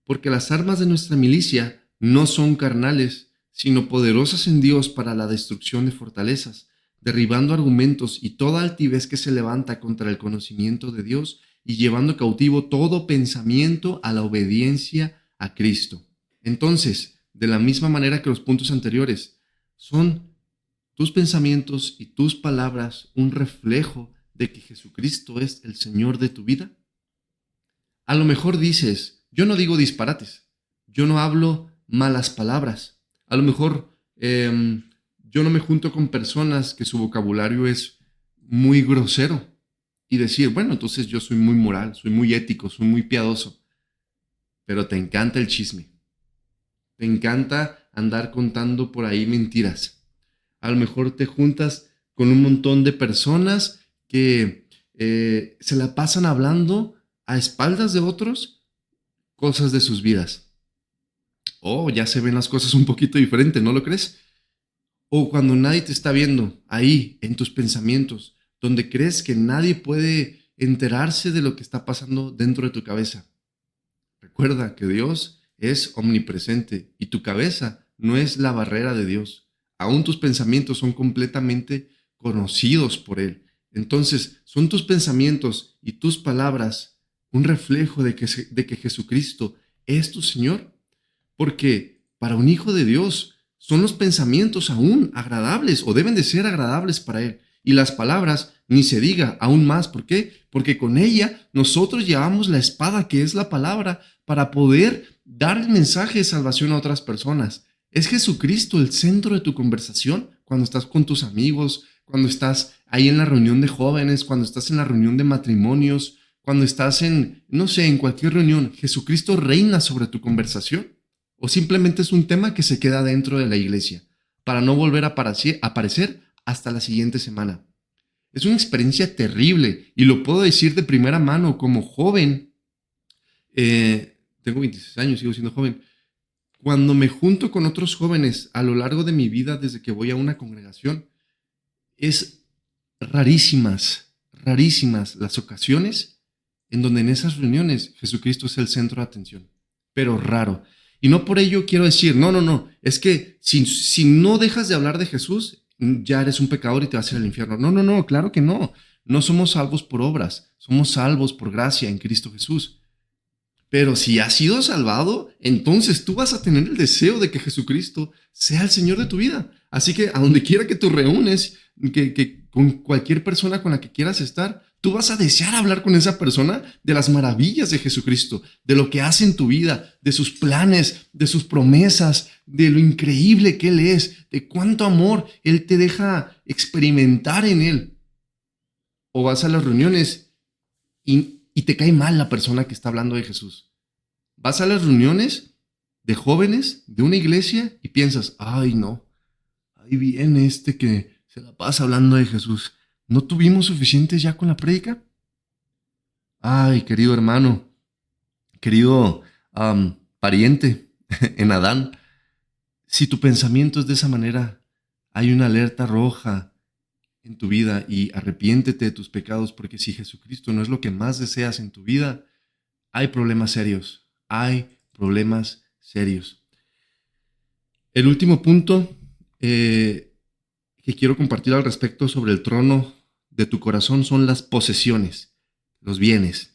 porque las armas de nuestra milicia no son carnales, sino poderosas en Dios para la destrucción de fortalezas, derribando argumentos y toda altivez que se levanta contra el conocimiento de Dios y llevando cautivo todo pensamiento a la obediencia a Cristo. Entonces, de la misma manera que los puntos anteriores, ¿son tus pensamientos y tus palabras un reflejo de que Jesucristo es el Señor de tu vida? A lo mejor dices: yo no digo disparates, yo no hablo malas palabras. A lo mejor yo no me junto con personas que su vocabulario es muy grosero y decir, bueno, entonces yo soy muy moral, soy muy ético, soy muy piadoso. Pero te encanta el chisme. Te encanta andar contando por ahí mentiras. A lo mejor te juntas con un montón de personas que se la pasan hablando a espaldas de otros cosas de sus vidas. Oh, ya se ven las cosas un poquito diferente, ¿no lo crees? O cuando nadie te está viendo, ahí, en tus pensamientos, donde crees que nadie puede enterarse de lo que está pasando dentro de tu cabeza. Recuerda que Dios es omnipresente y tu cabeza no es la barrera de Dios. Aún tus pensamientos son completamente conocidos por Él. Entonces, ¿son tus pensamientos y tus palabras un reflejo de que Jesucristo es tu Señor? Porque para un hijo de Dios son los pensamientos aún agradables o deben de ser agradables para Él. Y las palabras, ni se diga aún más. ¿Por qué? Porque con ella nosotros llevamos la espada que es la palabra para poder dar el mensaje de salvación a otras personas. ¿Es Jesucristo el centro de tu conversación cuando estás con tus amigos, cuando estás ahí en la reunión de jóvenes, cuando estás en la reunión de matrimonios, cuando estás en, no sé, en cualquier reunión? ¿Jesucristo reina sobre tu conversación? ¿O simplemente es un tema que se queda dentro de la iglesia para no volver a aparecer hasta la siguiente semana? Es una experiencia terrible y lo puedo decir de primera mano como joven. Tengo 26 años, sigo siendo joven. Cuando me junto con otros jóvenes a lo largo de mi vida desde que voy a una congregación, es rarísimas las ocasiones en donde en esas reuniones Jesucristo es el centro de atención, pero raro. Y no por ello quiero decir, no, es que si no dejas de hablar de Jesús, ya eres un pecador y te vas a ir al infierno. No, claro que no. No somos salvos por obras, somos salvos por gracia en Cristo Jesús. Pero si has sido salvado, entonces tú vas a tener el deseo de que Jesucristo sea el Señor de tu vida. Así que a donde quiera que tú reúnes, que con cualquier persona con la que quieras estar, tú vas a desear hablar con esa persona de las maravillas de Jesucristo, de lo que hace en tu vida, de sus planes, de sus promesas, de lo increíble que Él es, de cuánto amor Él te deja experimentar en Él. O vas a las reuniones y te cae mal la persona que está hablando de Jesús. Vas a las reuniones de jóvenes de una iglesia y piensas, ay no, ahí viene este que se la pasa hablando de Jesús. ¿No tuvimos suficientes ya con la prédica? Ay, querido hermano, querido pariente en Adán, si tu pensamiento es de esa manera, hay una alerta roja en tu vida y arrepiéntete de tus pecados, porque si Jesucristo no es lo que más deseas en tu vida, hay problemas serios, El último punto que quiero compartir al respecto sobre el trono de tu corazón son las posesiones. los bienes.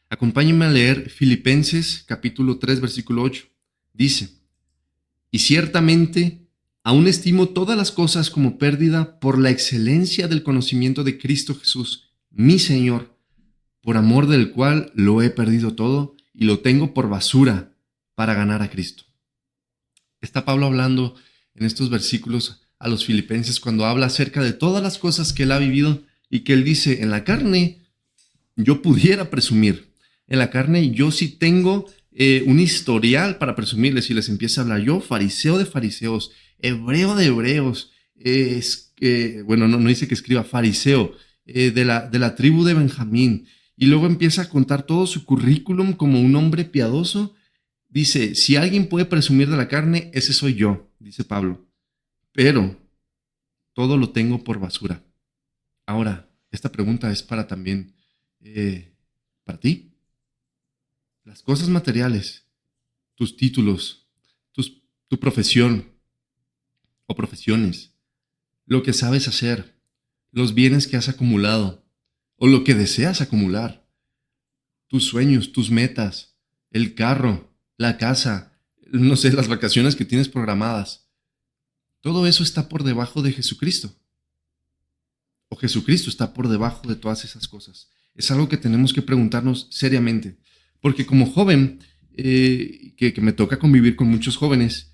Acompáñenme a leer Filipenses capítulo 3, versículo 8. Dice, y ciertamente aún estimo todas las cosas como pérdida por la excelencia del conocimiento de Cristo Jesús, mi Señor, por amor del cual lo he perdido todo y lo tengo por basura para ganar a Cristo. Está Pablo hablando en estos versículos a los filipenses cuando habla acerca de todas las cosas que él ha vivido y que él dice, en la carne yo pudiera presumir, en la carne yo sí tengo un historial para presumirles y les empieza a hablar, yo fariseo de fariseos, hebreo de hebreos, no dice que escriba fariseo, de la tribu de Benjamín, y luego empieza a contar todo su currículum como un hombre piadoso. Dice, si alguien puede presumir de la carne, ese soy yo, dice Pablo, pero todo lo tengo por basura. Ahora, esta pregunta es para también, para ti. Las cosas materiales, tus títulos, tu profesión o profesiones, lo que sabes hacer, los bienes que has acumulado o lo que deseas acumular, tus sueños, tus metas, el carro, la casa, no sé, las vacaciones que tienes programadas. Todo eso está por debajo de Jesucristo. O Jesucristo está por debajo de todas esas cosas. Es algo que tenemos que preguntarnos seriamente. Porque como joven, que me toca convivir con muchos jóvenes,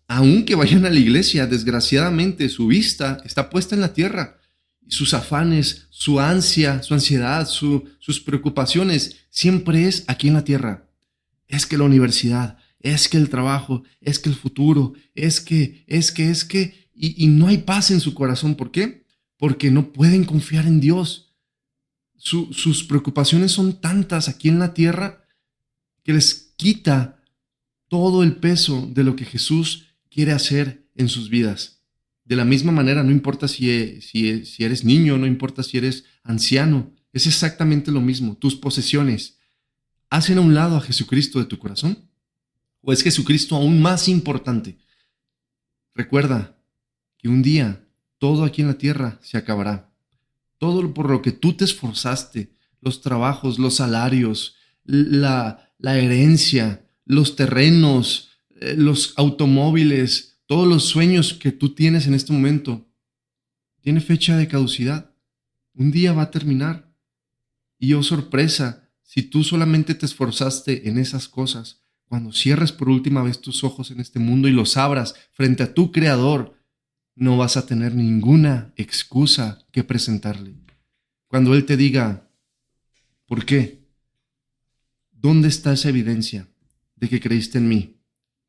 aunque vayan a la iglesia, desgraciadamente su vista está puesta en la tierra. Sus afanes, su ansia, su ansiedad, sus preocupaciones siempre es aquí en la tierra. Es que la universidad, es que el trabajo, es que el futuro, es que, y no hay paz en su corazón. ¿Por qué? Porque no pueden confiar en Dios. Sus preocupaciones son tantas aquí en la tierra que les quita todo el peso de lo que Jesús quiere hacer en sus vidas. De la misma manera, no importa si eres niño, no importa si eres anciano, es exactamente lo mismo. Tus posesiones, ¿hacen a un lado a Jesucristo de tu corazón? ¿O es Jesucristo aún más importante? Recuerda que un día todo aquí en la tierra se acabará. Todo por lo que tú te esforzaste, los trabajos, los salarios, la herencia, los terrenos, los automóviles, todos los sueños que tú tienes en este momento, tiene fecha de caducidad. Un día va a terminar. Y oh sorpresa, si tú solamente te esforzaste en esas cosas, cuando cierres por última vez tus ojos en este mundo y los abras frente a tu Creador, no vas a tener ninguna excusa que presentarle. Cuando Él te diga, ¿por qué? ¿Dónde está esa evidencia de que creíste en mí?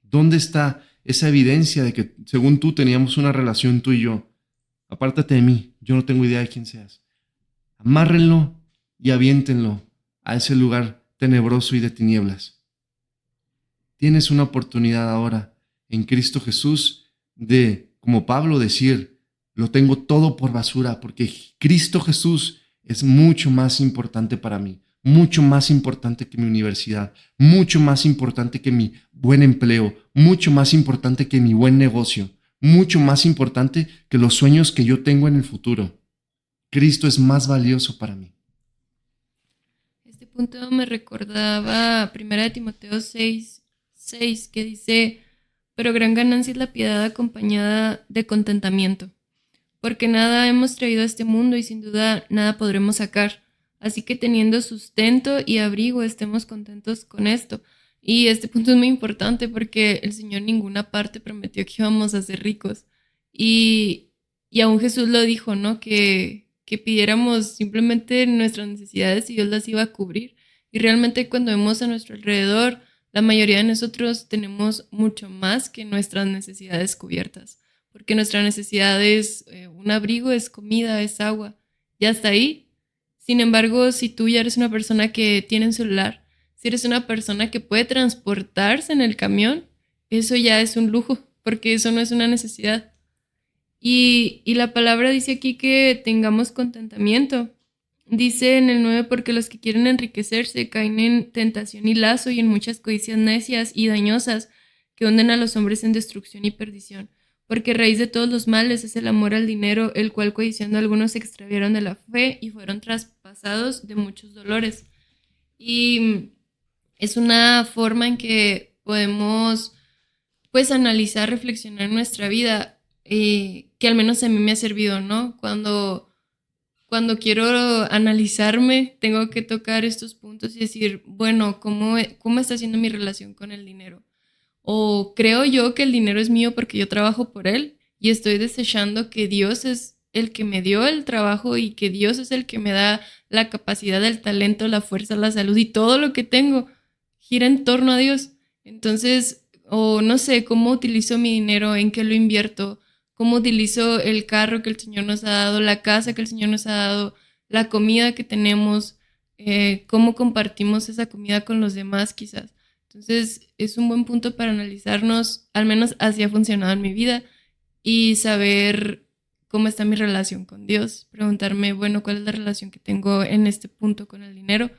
¿Dónde está esa evidencia de que según tú teníamos una relación tú y yo? Apártate de mí, yo no tengo idea de quién seas. Amárrenlo y aviéntenlo a ese lugar tenebroso y de tinieblas. Tienes una oportunidad ahora en Cristo Jesús de, como Pablo, decir, lo tengo todo por basura porque Cristo Jesús es mucho más importante para mí, mucho más importante que mi universidad, mucho más importante que mi buen empleo, mucho más importante que mi buen negocio, mucho más importante que los sueños que yo tengo en el futuro. Cristo es más valioso para mí. Este punto me recordaba 1 Timoteo 6, que dice, pero gran ganancia es la piedad acompañada de contentamiento, porque nada hemos traído a este mundo y sin duda nada podremos sacar. Así que teniendo sustento y abrigo, estemos contentos con esto. Y este punto es muy importante porque el Señor en ninguna parte prometió que íbamos a ser ricos. Y aún Jesús lo dijo, ¿no? Que pidiéramos simplemente nuestras necesidades y Dios las iba a cubrir. Y realmente cuando vemos a nuestro alrededor, la mayoría de nosotros tenemos mucho más que nuestras necesidades cubiertas. Porque nuestra necesidad es un abrigo, es comida, es agua. Y hasta ahí. Sin embargo, si tú ya eres una persona que tiene un celular, si eres una persona que puede transportarse en el camión, eso ya es un lujo, porque eso no es una necesidad. Y la palabra dice aquí que tengamos contentamiento. Dice en el 9, porque los que quieren enriquecerse caen en tentación y lazo y en muchas codicias necias y dañosas que hunden a los hombres en destrucción y perdición. Porque raíz de todos los males es el amor al dinero, el cual codiciando algunos se extraviaron de la fe y fueron traspasados pasados de muchos dolores. Y es una forma en que podemos pues analizar, reflexionar nuestra vida, que al menos a mí me ha servido, ¿no? Cuando quiero analizarme, tengo que tocar estos puntos y decir, bueno, ¿cómo está siendo mi relación con el dinero? O creo yo que el dinero es mío porque yo trabajo por él y estoy desechando que Dios es el que me dio el trabajo y que Dios es el que me da la capacidad, el talento, la fuerza, la salud y todo lo que tengo gira en torno a Dios. Entonces, o no sé, cómo utilizo mi dinero, en qué lo invierto, cómo utilizo el carro que el Señor nos ha dado, la casa que el Señor nos ha dado, la comida que tenemos, cómo compartimos esa comida con los demás quizás. Entonces es un buen punto para analizarnos, al menos así ha funcionado en mi vida, y saber cómo está mi relación con Dios. Preguntarme, bueno, ¿cuál es la relación que tengo en este punto con el dinero?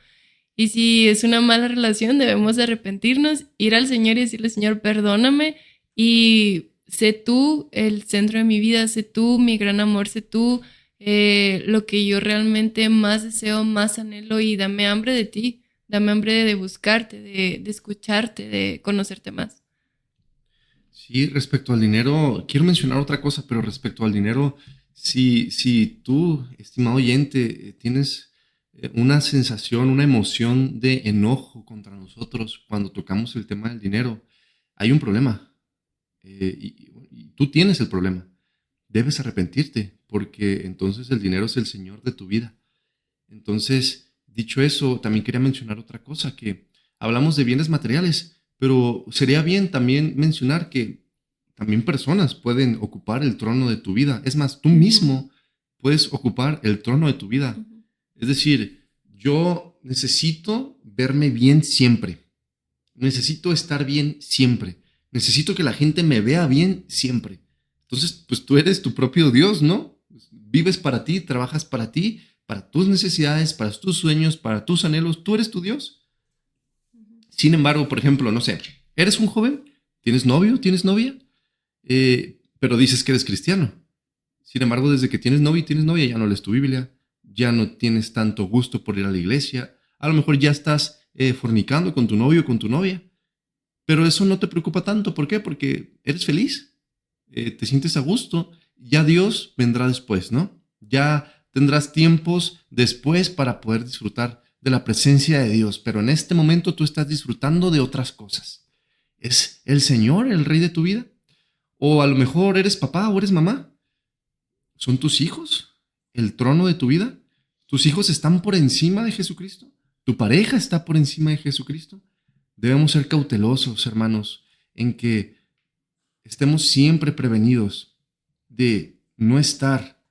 Y si es una mala relación, debemos arrepentirnos, ir al Señor y decirle, Señor, perdóname y sé tú el centro de mi vida, sé tú mi gran amor, sé tú lo que yo realmente más deseo, más anhelo y dame hambre de ti, dame hambre de buscarte, de escucharte, de conocerte más. Sí, respecto al dinero, quiero mencionar otra cosa, pero respecto al dinero, si tú, estimado oyente, tienes una sensación, una emoción de enojo contra nosotros cuando tocamos el tema del dinero, hay un problema. Y tú tienes el problema. Debes arrepentirte, porque entonces el dinero es el Señor de tu vida. Entonces, dicho eso, también quería mencionar otra cosa, que hablamos de bienes materiales, pero sería bien también mencionar que también personas pueden ocupar el trono de tu vida. Es más, tú mismo puedes ocupar el trono de tu vida. Es decir, yo necesito verme bien siempre. Necesito estar bien siempre. Necesito que la gente me vea bien siempre. Entonces, pues tú eres tu propio Dios, ¿no? Vives para ti, trabajas para tus necesidades, para tus sueños, para tus anhelos. Tú eres tu Dios. Sin embargo, por ejemplo, no sé, eres un joven, tienes novio, tienes novia, pero dices que eres cristiano. Sin embargo, desde que tienes novio y tienes novia, ya no lees tu Biblia, ya no tienes tanto gusto por ir a la iglesia, a lo mejor ya estás fornicando con tu novio o con tu novia, pero eso no te preocupa tanto. ¿Por qué? Porque eres feliz, te sientes a gusto, ya Dios vendrá después, ¿no? Ya tendrás tiempos después para poder disfrutar de la presencia de Dios, pero en este momento tú estás disfrutando de otras cosas. ¿Es el Señor el rey de tu vida? O a lo mejor eres papá o eres mamá. ¿Son tus hijos el trono de tu vida? ¿Tus hijos están por encima de Jesucristo? ¿Tu pareja está por encima de Jesucristo? Debemos ser cautelosos, hermanos, en que estemos siempre prevenidos de no estar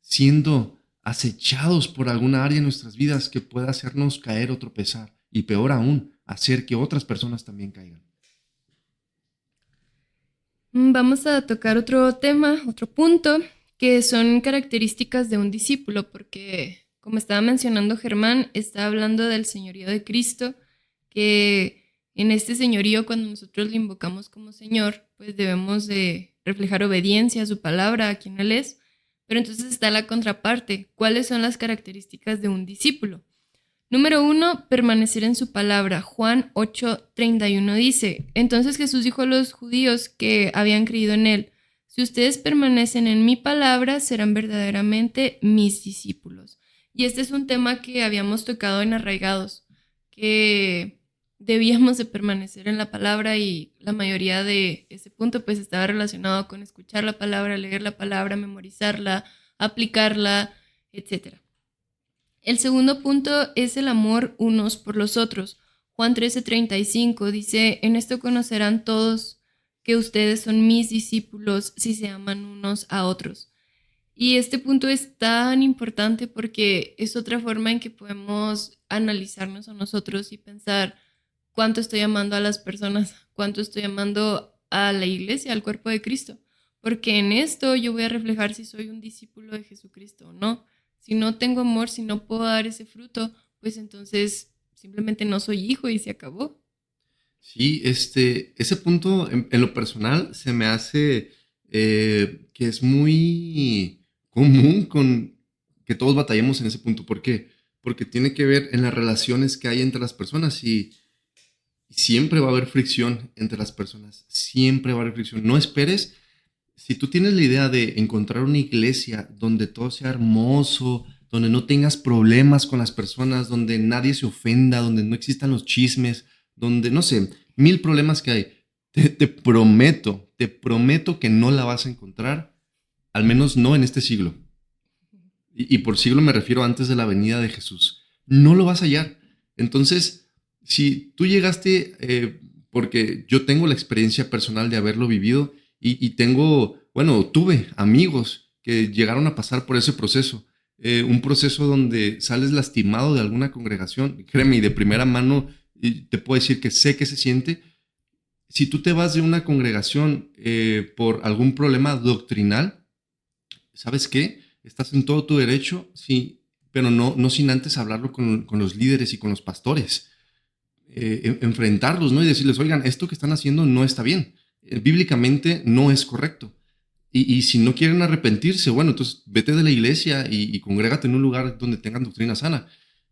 siendo acechados por alguna área de nuestras vidas que pueda hacernos caer o tropezar, y peor aún, hacer que otras personas también caigan. Vamos a tocar otro tema, otro punto, que son características de un discípulo, porque como estaba mencionando Germán, está hablando del señorío de Cristo, que en este señorío, cuando nosotros le invocamos como Señor, pues debemos de reflejar obediencia a su palabra, a quien Él es. Pero entonces está la contraparte. ¿Cuáles son las características de un discípulo? Número 1, permanecer en su palabra. Juan 8:31 dice, entonces Jesús dijo a los judíos que habían creído en Él, si ustedes permanecen en mi palabra, serán verdaderamente mis discípulos. Y este es un tema que habíamos tocado en Arraigados, que debíamos de permanecer en la palabra y la mayoría de ese punto pues estaba relacionado con escuchar la palabra, leer la palabra, memorizarla, aplicarla, etc. El segundo punto es el amor unos por los otros. Juan 13:35 dice, en esto conocerán todos que ustedes son mis discípulos si se aman unos a otros. Y este punto es tan importante porque es otra forma en que podemos analizarnos a nosotros y pensar cuánto estoy amando a las personas, cuánto estoy amando a la iglesia, al cuerpo de Cristo. Porque en esto yo voy a reflejar si soy un discípulo de Jesucristo o no. Si no tengo amor, si no puedo dar ese fruto, pues entonces simplemente no soy hijo y se acabó. Sí, ese punto en lo personal se me hace que es muy común con que todos batallemos en ese punto. ¿Por qué? porque tiene que ver en las relaciones que hay entre las personas y siempre va a haber fricción entre las personas, siempre va a haber fricción. No esperes, si tú tienes la idea de encontrar una iglesia donde todo sea hermoso, donde no tengas problemas con las personas, donde nadie se ofenda, donde no existan los chismes, donde, no sé, mil problemas que hay, te prometo que no la vas a encontrar, al menos no en este siglo. Y por siglo me refiero antes de la venida de Jesús. No lo vas a hallar. Entonces, si tú llegaste, porque yo tengo la experiencia personal de haberlo vivido y tengo, bueno, tuve amigos que llegaron a pasar por ese proceso. Un proceso donde sales lastimado de alguna congregación. Créeme, y de primera mano te puedo decir que sé que se siente. Si tú te vas de una congregación por algún problema doctrinal, ¿sabes qué? Estás en todo tu derecho, sí, pero no sin antes hablarlo con los líderes y con los pastores. Enfrentarlos, ¿no? Y decirles, oigan, esto que están haciendo no está bien. Bíblicamente no es correcto. Y si no quieren arrepentirse, bueno, entonces vete de la iglesia y congrégate en un lugar donde tengan doctrina sana.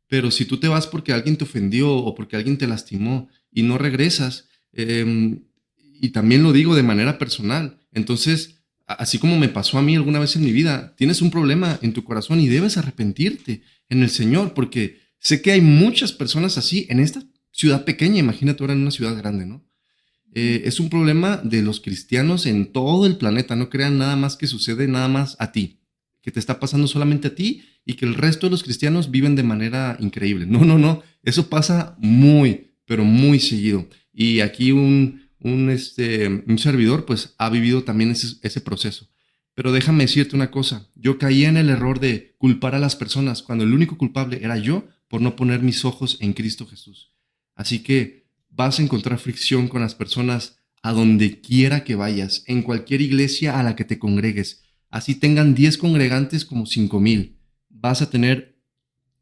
Pero si tú te vas porque alguien te ofendió o porque alguien te lastimó y no regresas, y también lo digo de manera personal, entonces, así como me pasó a mí alguna vez en mi vida, tienes un problema en tu corazón y debes arrepentirte en el Señor, porque sé que hay muchas personas así en esta ciudad pequeña, imagínate ahora en una ciudad grande, ¿no? Es un problema de los cristianos en todo el planeta. No crean nada más que sucede nada más a ti, que te está pasando solamente a ti y que el resto de los cristianos viven de manera increíble. No. Eso pasa muy, pero muy seguido. Y aquí un servidor pues ha vivido también ese proceso. Pero déjame decirte una cosa. Yo caí en el error de culpar a las personas cuando el único culpable era yo por no poner mis ojos en Cristo Jesús. Así que vas a encontrar fricción con las personas a donde quiera que vayas, en cualquier iglesia a la que te congregues. Así tengan 10 congregantes como 5,000. Vas a tener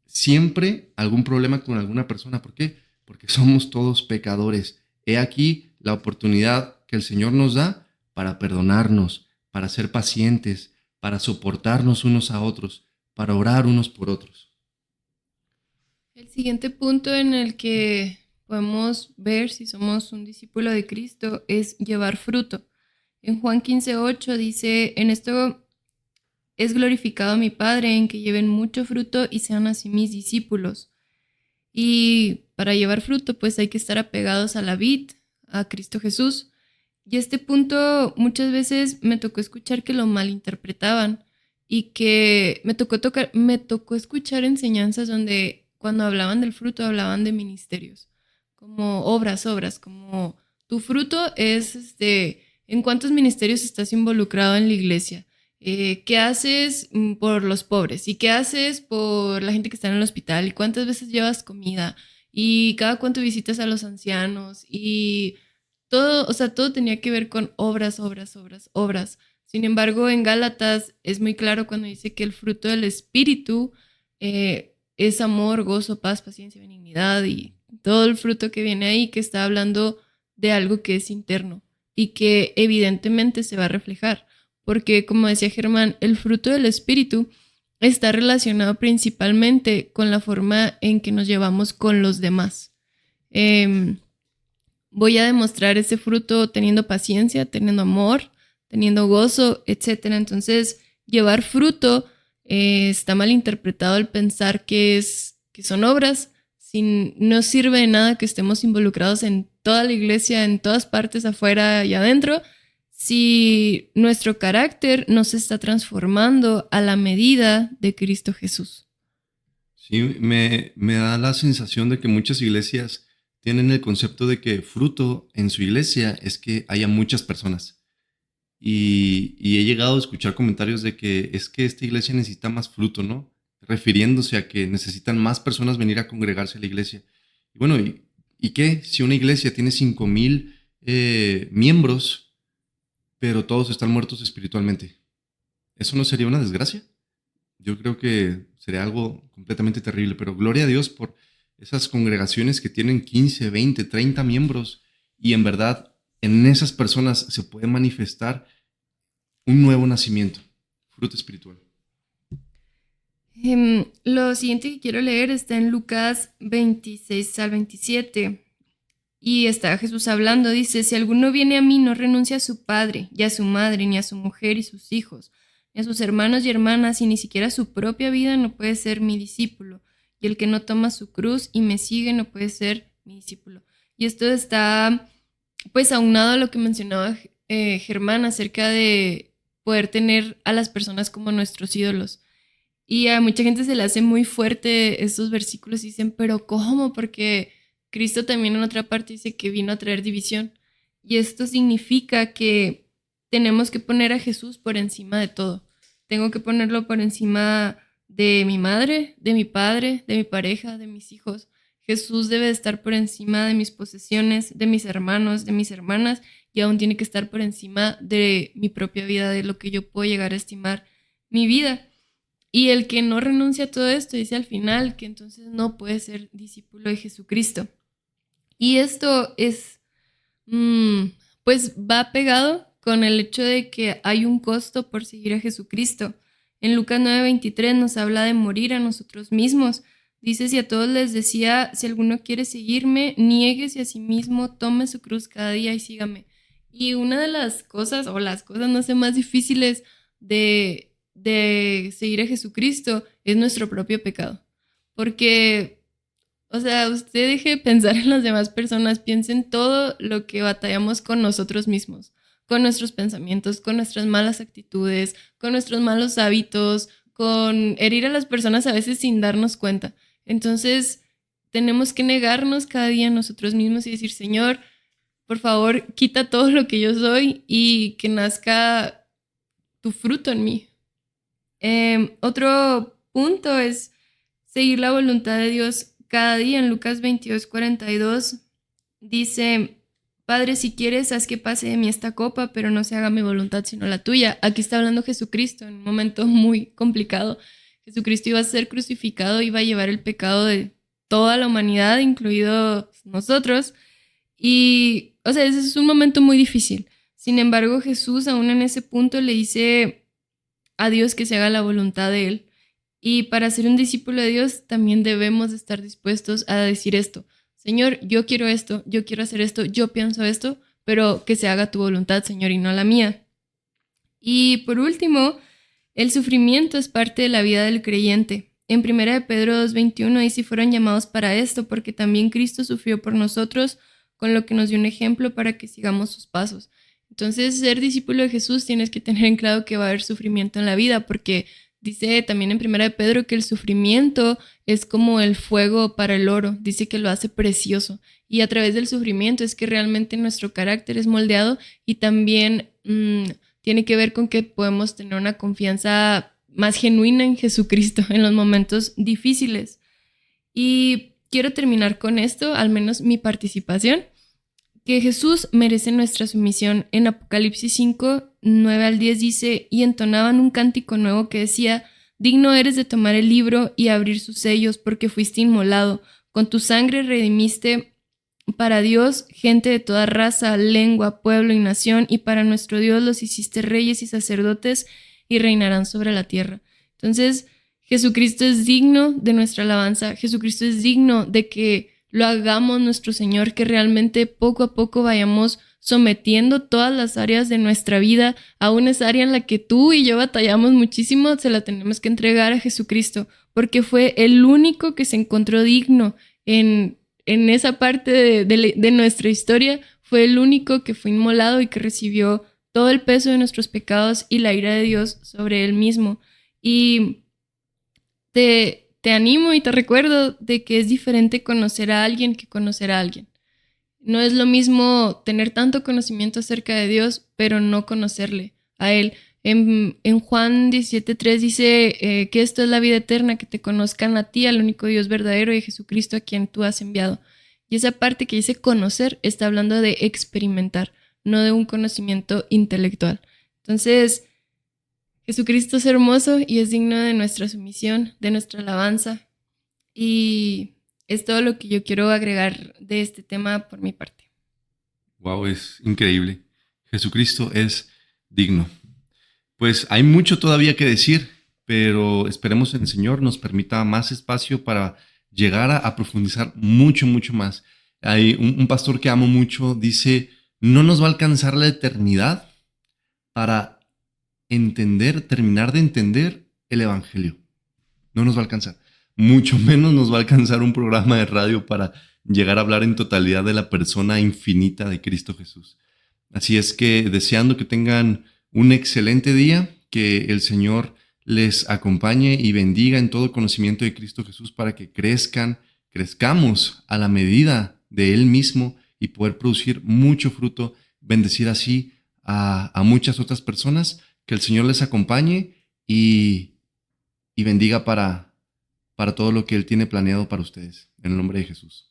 siempre algún problema con alguna persona. ¿Por qué? Porque somos todos pecadores. He aquí la oportunidad que el Señor nos da para perdonarnos, para ser pacientes, para soportarnos unos a otros, para orar unos por otros. El siguiente punto en el que podemos ver si somos un discípulo de Cristo es llevar fruto. En Juan 15:8 dice, en esto es glorificado mi Padre, en que lleven mucho fruto y sean así mis discípulos. Y para llevar fruto, pues hay que estar apegados a la vid, a Cristo Jesús. Y este punto muchas veces me tocó escuchar que lo malinterpretaban y que me tocó escuchar enseñanzas donde cuando hablaban del fruto hablaban de ministerios, como obras, como tu fruto es en cuántos ministerios estás involucrado en la iglesia. ¿Qué haces por los pobres? ¿Y qué haces por la gente que está en el hospital? ¿Y cuántas veces llevas comida? ¿Y cada cuánto visitas a los ancianos? Y todo, o sea, todo tenía que ver con obras, obras, obras, obras. Sin embargo, en Gálatas es muy claro cuando dice que el fruto del Espíritu es amor, gozo, paz, paciencia, benignidad y todo el fruto que viene ahí, que está hablando de algo que es interno y que evidentemente se va a reflejar. Porque, como decía Germán, el fruto del Espíritu está relacionado principalmente con la forma en que nos llevamos con los demás. Voy a demostrar ese fruto teniendo paciencia, teniendo amor, teniendo gozo, etc. Entonces, llevar fruto está mal interpretado el pensar que son obras. No sirve de nada que estemos involucrados en toda la iglesia, en todas partes, afuera y adentro, si nuestro carácter no se está transformando a la medida de Cristo Jesús. Sí, me da la sensación de que muchas iglesias tienen el concepto de que fruto en su iglesia es que haya muchas personas. Y he llegado a escuchar comentarios de que es que esta iglesia necesita más fruto, ¿no? Refiriéndose a que necesitan más personas venir a congregarse a la iglesia. Y bueno, ¿y qué? Si una iglesia tiene 5,000 miembros, pero todos están muertos espiritualmente, ¿eso no sería una desgracia? Yo creo que sería algo completamente terrible, pero gloria a Dios por esas congregaciones que tienen 15, 20, 30 miembros y en verdad en esas personas se puede manifestar un nuevo nacimiento, fruto espiritual. Lo siguiente que quiero leer está en Lucas 26 al 27. Y está Jesús hablando, dice, si alguno viene a mí, no renuncia a su padre, y a su madre, ni a su mujer y sus hijos, ni a sus hermanos y hermanas, y ni siquiera a su propia vida, no puede ser mi discípulo. Y el que no toma su cruz y me sigue, no puede ser mi discípulo. Y esto está, pues, aunado a lo que mencionaba Germán acerca de poder tener a las personas como nuestros ídolos. Y a mucha gente se le hace muy fuerte estos versículos y dicen, pero ¿cómo? Porque Cristo también en otra parte dice que vino a traer división. Y esto significa que tenemos que poner a Jesús por encima de todo. Tengo que ponerlo por encima de mi madre, de mi padre, de mi pareja, de mis hijos. Jesús debe estar por encima de mis posesiones, de mis hermanos, de mis hermanas, y aún tiene que estar por encima de mi propia vida, de lo que yo puedo llegar a estimar mi vida. Y el que no renuncia a todo esto dice al final que entonces no puede ser discípulo de Jesucristo. Y esto es, pues va pegado con el hecho de que hay un costo por seguir a Jesucristo. En Lucas 9:23 nos habla de morir a nosotros mismos. Dice, si a todos les decía, si alguno quiere seguirme, niéguese a sí mismo, tome su cruz cada día y sígame. Y una de las cosas, o las cosas no sé, más difíciles de seguir a Jesucristo es nuestro propio pecado. Porque, o sea, usted deje de pensar en las demás personas, piense en todo lo que batallamos con nosotros mismos, con nuestros pensamientos, con nuestras malas actitudes, con nuestros malos hábitos, con herir a las personas a veces sin darnos cuenta. Entonces, tenemos que negarnos cada día a nosotros mismos y decir, Señor, por favor, quita todo lo que yo soy y que nazca tu fruto en mí. Otro punto es seguir la voluntad de Dios cada día. En Lucas 22:42 dice, Padre, si quieres, haz que pase de mí esta copa, pero no se haga mi voluntad sino la tuya. Aquí está hablando Jesucristo en un momento muy complicado. Jesucristo iba a ser crucificado, iba a llevar el pecado de toda la humanidad, incluidos nosotros. Y, o sea, ese es un momento muy difícil. Sin embargo, Jesús aún en ese punto le dice a Dios que se haga la voluntad de Él. Y para ser un discípulo de Dios también debemos estar dispuestos a decir esto. Señor, yo quiero esto, yo quiero hacer esto, yo pienso esto, pero que se haga tu voluntad, Señor, y no la mía. Y por último, el sufrimiento es parte de la vida del creyente. En 1 de Pedro 2:21 dice, fueron llamados para esto, porque también Cristo sufrió por nosotros, con lo que nos dio un ejemplo para que sigamos sus pasos. Entonces, ser discípulo de Jesús tienes que tener en claro que va a haber sufrimiento en la vida, porque dice también en 1 de Pedro que el sufrimiento es como el fuego para el oro, dice que lo hace precioso. Y a través del sufrimiento es que realmente nuestro carácter es moldeado y también tiene que ver con que podemos tener una confianza más genuina en Jesucristo en los momentos difíciles. Y quiero terminar con esto, al menos mi participación, que Jesús merece nuestra sumisión. En Apocalipsis 5:9-10 dice, y entonaban un cántico nuevo que decía, digno eres de tomar el libro y abrir sus sellos, porque fuiste inmolado. Con tu sangre redimiste para Dios gente de toda raza, lengua, pueblo y nación, y para nuestro Dios los hiciste reyes y sacerdotes y reinarán sobre la tierra. Entonces, Jesucristo es digno de nuestra alabanza. Jesucristo es digno de que lo hagamos nuestro Señor, que realmente poco a poco vayamos sometiendo todas las áreas de nuestra vida. Aún esa área en la que tú y yo batallamos muchísimo, se la tenemos que entregar a Jesucristo, porque fue el único que se encontró digno en esa parte de nuestra historia. Fue el único que fue inmolado y que recibió todo el peso de nuestros pecados y la ira de Dios sobre él mismo. Y te animo y te recuerdo de que es diferente conocer a alguien que conocer a alguien. No es lo mismo tener tanto conocimiento acerca de Dios, pero no conocerle a Él. En Juan 17:3 dice que esto es la vida eterna, que te conozcan a ti, al único Dios verdadero, y a Jesucristo a quien tú has enviado. Y esa parte que dice conocer está hablando de experimentar, no de un conocimiento intelectual. Entonces, Jesucristo es hermoso y es digno de nuestra sumisión, de nuestra alabanza. Y es todo lo que yo quiero agregar de este tema por mi parte. Wow, es increíble. Jesucristo es digno. Pues hay mucho todavía que decir, pero esperemos en el Señor nos permita más espacio para llegar a profundizar mucho, mucho más. Hay un pastor que amo mucho, dice, no nos va a alcanzar la eternidad para terminar de entender el Evangelio. No nos va a alcanzar. Mucho menos nos va a alcanzar un programa de radio para llegar a hablar en totalidad de la persona infinita de Cristo Jesús. Así es que deseando que tengan un excelente día, que el Señor les acompañe y bendiga en todo conocimiento de Cristo Jesús para que crezcamos a la medida de Él mismo y poder producir mucho fruto, bendecir así a muchas otras personas. Que el Señor les acompañe y bendiga para todo lo que Él tiene planeado para ustedes. En el nombre de Jesús.